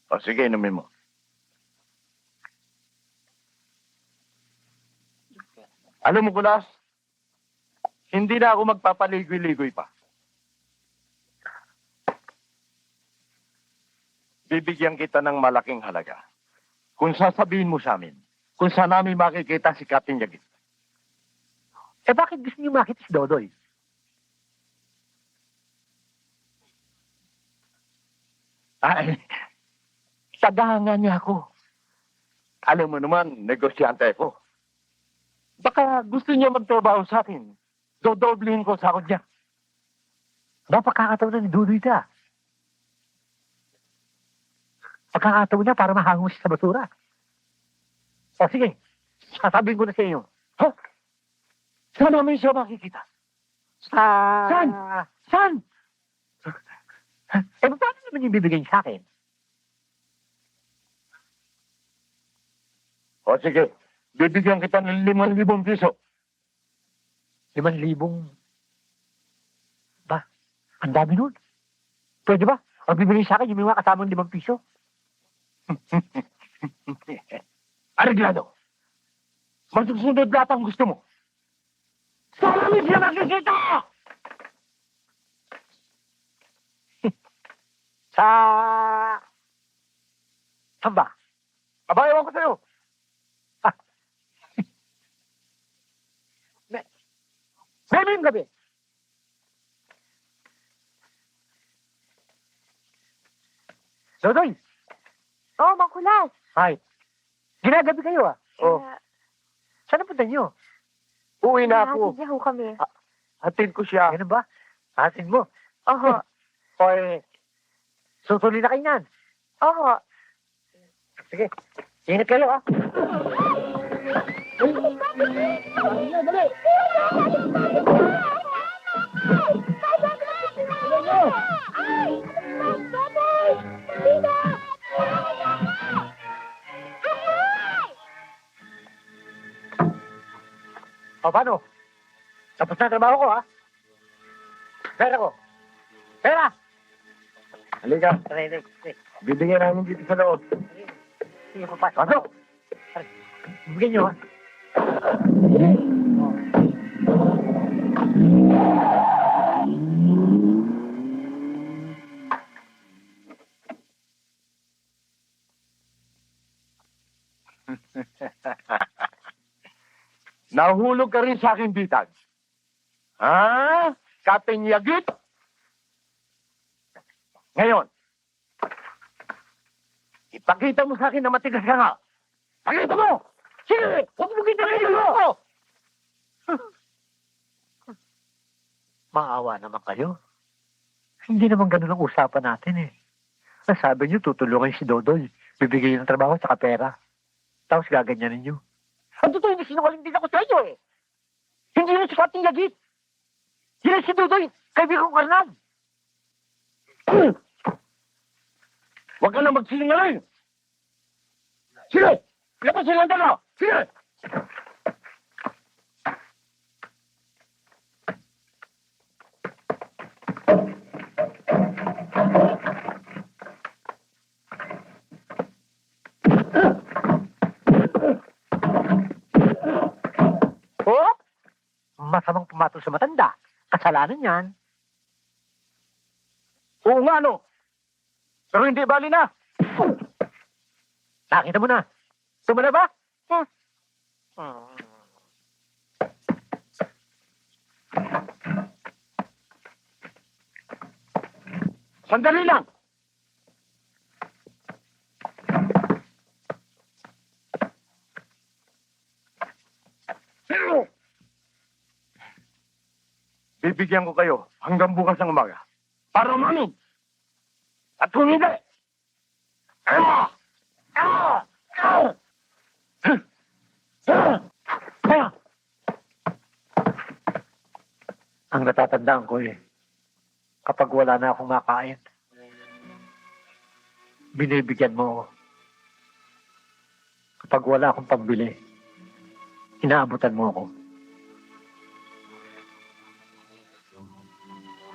S5: O sige, inumin mo. Alam mo, Kulas, hindi na ako magpapaligoy-ligoy pa. bibigyan kita ng malaking halaga. Kung sasabihin mo sa amin, kung saan namin makikita si Captain Yagit.
S4: Eh bakit gusto niyo makita si Dodoy?
S5: Ay, sagahanga niya ako. Alam mo naman, negosyante ako. Baka gusto niya magtrabaho sa akin. Dodoblihin ko sa niya.
S4: Ba, pagkakataon na ni Dodoy ta. Pagkakataon niya para mahangos siya sa basura. O sige, sasabihin ko na sa inyo.
S5: Ha? Saan namin siya makikita?
S4: Saan?
S5: Saan?
S4: Eh, paano naman yung bibigay niyo sa akin?
S5: O sige, bibigyan kita ng 5,000 piso.
S4: 5,000. Ba, ang dami nun. Pwede ba? Ang bibigay sa akin, yung mga kasamang 5 piso.
S5: Areglado. Masusunod lahat ang gusto mo. Saan namin siya makikita?
S4: Saan ba?
S5: Aba, ewan ko sa'yo.
S4: Mamayang gabi. Dodoy,
S3: Oh, Makulas.
S4: hi. Ginagabi kayo ah.
S5: Oh,
S4: Saan napunta niyo?
S5: uwi na ako.
S3: Nahatid niya ho kami.
S5: Hatid ko siya.
S4: Ganun ba? Atin mo.
S3: Oho.
S4: O eh, susuli na kayo yan.
S3: Oho.
S4: Sige, ingat kayo ah. O paano? Tapos na ang trabaho ko ha? Pera ko. Pera!
S5: Halika,
S4: Sige,
S5: bibigyan namin dito sa loob.
S4: sige, papasok.
S5: Pasok!
S4: Bigyan nyo ha.
S5: Nahulog ka rin sa aking bitag. Ha? Captain Yagit? Ngayon, ipakita mo sa akin na matigas ka nga. Pakita mo! Sige! Huwag mo kita mo!
S4: Maawa naman kayo. Hindi naman ganun ang usapan natin eh. Nasabi niyo, tutulungan si Dodoy. Bibigyan ng trabaho at pera. Tapos gaganyanin niyo. Ang totoo, hindi sinungaling din ako sa inyo eh. Hindi na si Captain Yagit. Yan si Dodoy, kaibigan ko karnal.
S5: Huwag ka na magsinungaling! Sige! Lapasin lang dalawa! Sige!
S4: Oh! Masamang pumatol sa matanda. Kasalanan yan.
S5: Oo nga, no? Pero hindi bali na.
S4: Nakita mo na. Tumala ba?
S5: Sandali lang! Bibigyan ko kayo hanggang bukas ng umaga. Para umamin! At kung hindi...
S4: Ang natatandaan ko eh, kapag wala na akong makain, binibigyan mo ako. Kapag wala akong pambili, inaabutan mo ako.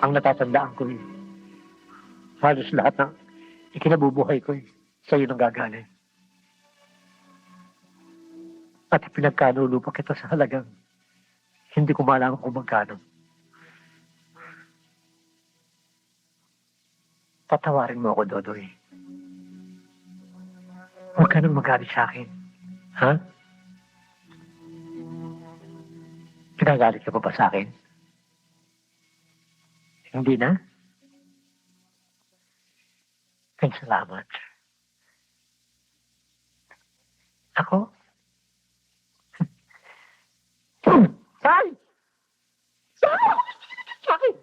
S4: Ang natatandaan ko eh, halos lahat ng ikinabubuhay ko eh, sa'yo nang gagaling. At ipinagkanulo pa kita sa halagang hindi ko malaman kung magkano. Patawarin mo ako, Dodoy. Huwag ka nang magalit sa akin. Ha? Pinagalit ka pa ba sa akin? Hindi na? Thanks, salamat. Ako? Tay! Sa akin!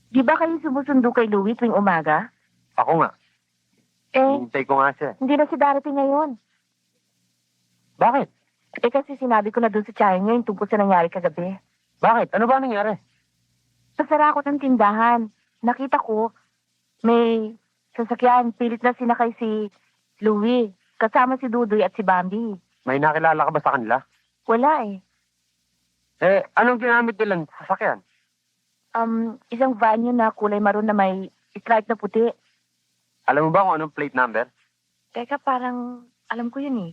S6: Di ba kayo sumusundo kay Louie tuwing umaga?
S2: Ako nga. Hintay ko nga siya.
S6: Hindi na si darating ngayon.
S2: Bakit?
S6: Kasi sinabi ko na doon sa tiyahin niya yung tungkol sa nangyari kagabi.
S2: Bakit? Ano ba nangyari?
S6: Pasara ako ng tindahan. Nakita ko, may sasakyan, pilit na sinakay si Louie. Kasama si Dudoy at si Bambi.
S2: May nakilala ka ba sa kanila?
S6: Wala eh.
S2: Anong ginamit nilang sasakyan?
S6: Isang van yun na kulay maroon na may stripe na puti.
S2: Alam mo ba kung anong plate number?
S6: Teka, parang alam ko yun eh.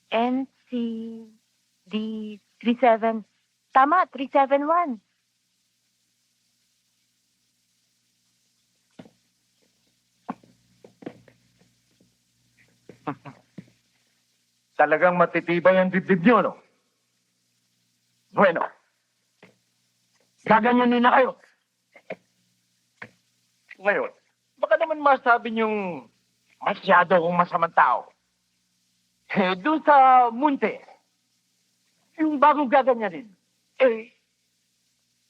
S6: NCD37. Tama, 371.
S5: Talagang matitibay ang dibdib niyo, no? Bueno. Gaganyanin na kayo. Ngayon, baka naman masabi niyong masyado akong masamang tao. Doon sa munti, yung bagong gaganyanin,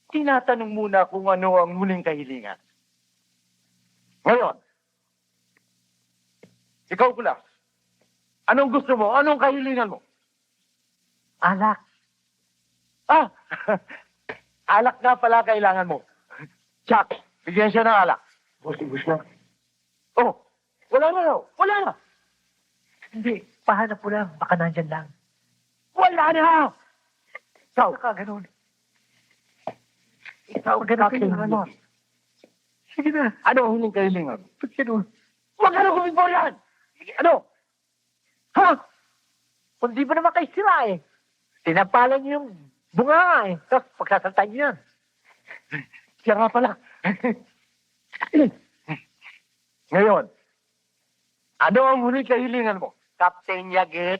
S5: tinatanong muna kung ano ang huling kahilingan. Ngayon, ikaw pula, anong gusto mo? Anong kahilingan mo?
S4: Alak.
S5: Alak nga pala kailangan mo. Chuck, bigyan siya ng alak. Bus na. Oh, wala na raw. Wala na.
S4: Hindi, pahanap ko lang. Baka nandyan lang.
S5: Wala na! Ikaw,
S4: Baka ganun.
S5: ikaw,
S4: Ganun kayo.
S5: ano?
S4: Sige na.
S5: Ano ang huling kahilingan?
S4: Ba't ganun?
S5: Huwag ka na kumigbo yan! Ano? Ha?
S4: Hindi ba naman kayo sila eh? Tinapalan niyo yung bunga eh. Tapos pagsasaltayin niyo yan.
S5: Siya nga pala. Ngayon, ano ang huling kahilingan mo?
S7: Captain Yagit.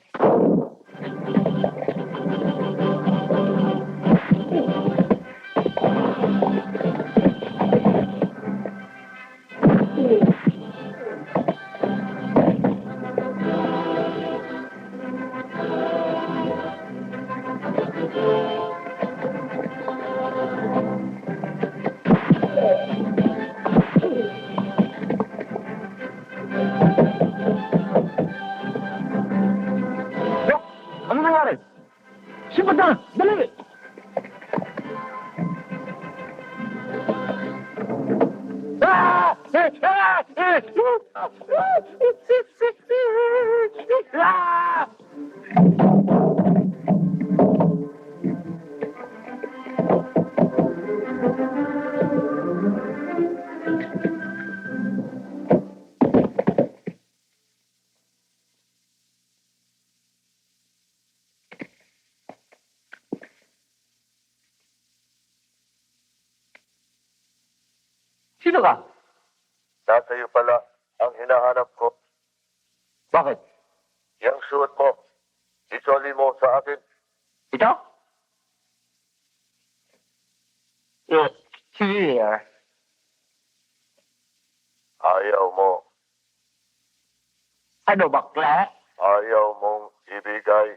S5: Dok, ano nangyari? Sipat na! Dali! Ah! Ah! Sino ka?
S8: Nasa iyo pala ang hinahanap ko.
S5: Bakit?
S8: Yang suot mo, isoli mo sa akin.
S5: Ito? Here.
S8: Ayaw mo.
S5: Ano, bakla?
S8: Ayaw mong ibigay.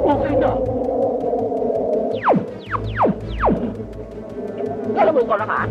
S5: Okay na. Alam mo ikaw lang, ha?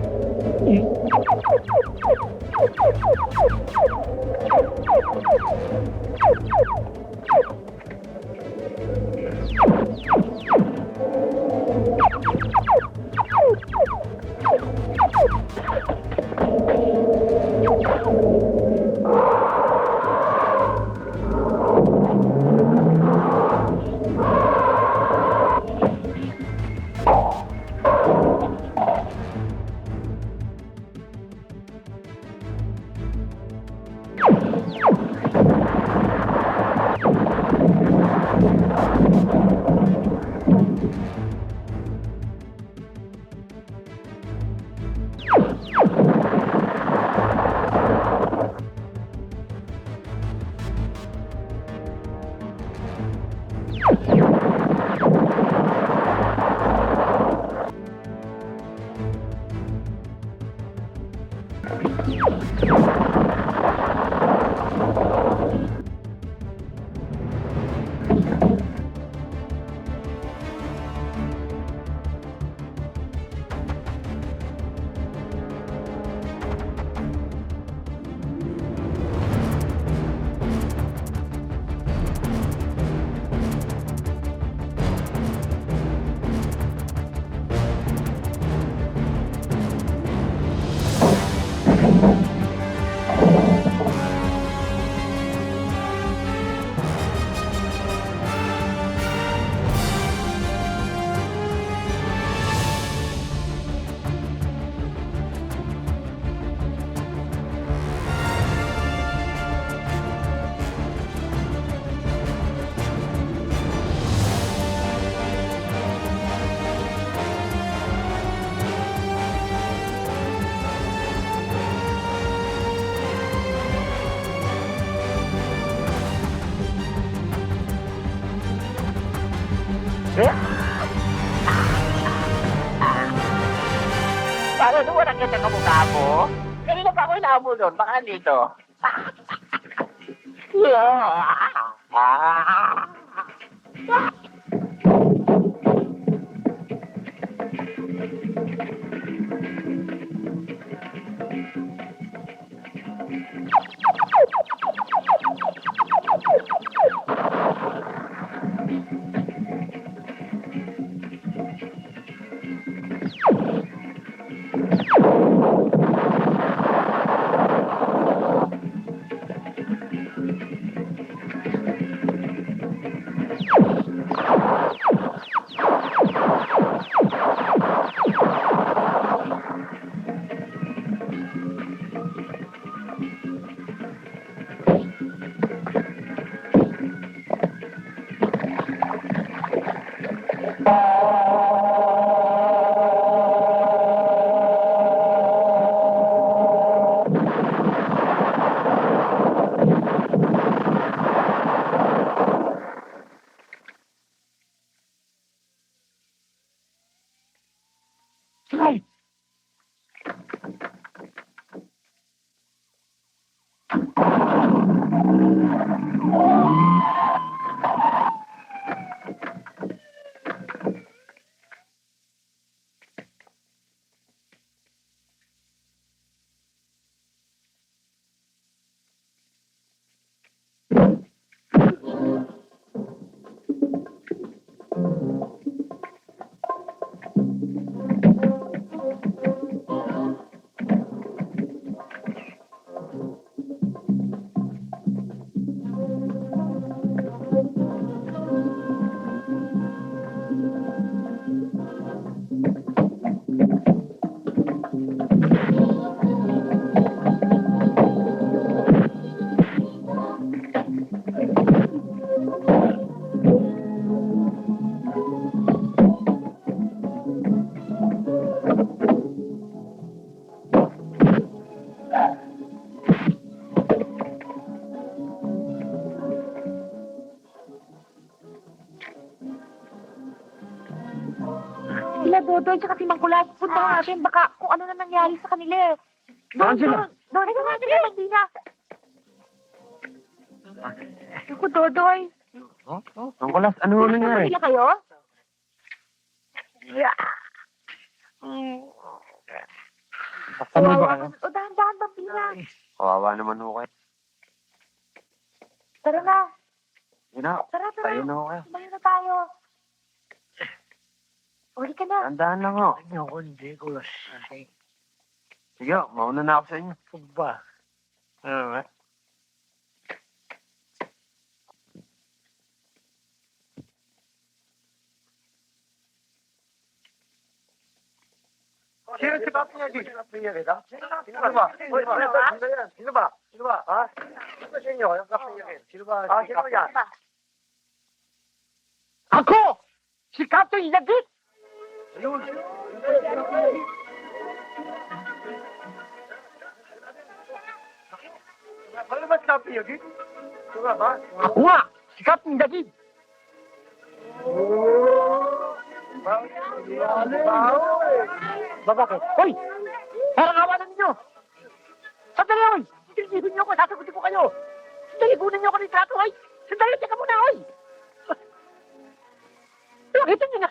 S7: Paano nung walang kita kamukha mo? Kanina pa ako inaabol doon. Baka nandito.
S3: Sila Dodoy tsaka si Mangkulat. Punta natin. Baka kung ano na nangyari sa kanila eh.
S4: Saan sila?
S3: Doon, ito nga sila. Magdina. Ako, Dodoy.
S4: Ang kulas, ano nangyari?
S3: Sila kayo?
S4: Ano ba kayo?
S3: O, dahan-dahan, Bambina.
S2: Kawawa naman ho kayo.
S3: Tara na.
S2: Yun na,
S3: Tara, tara.
S2: tayo na ho kayo.
S3: Sumayo na tayo. Uli ka na.
S2: Tandaan lang ho.
S4: Ano ko, Nicholas?
S2: Sige, mauna na ako sa inyo.
S4: Ano ba? Ano ba?
S2: Sino si Papi niya? Sino si Papi niya? Sino ba? Sino ba? Sino ba? Sino ba? Ha? Sino ba sa inyo? Yung Papi niya? Sino ba? Ah, sino yan?
S4: Ako! Si Captain Yagit!
S2: Ayun. Ano ba si Papi niya? Sino ba?
S4: Ako nga! Si Captain Yagit! Bakit? Hoy! Parang awa na ninyo! Sandali, hoy! Silipin niyo ako, sasagutin ko kayo! Sandali, bunan niyo ako ng trato, hoy! Sandali, teka muna, hoy! Nakita niyo na!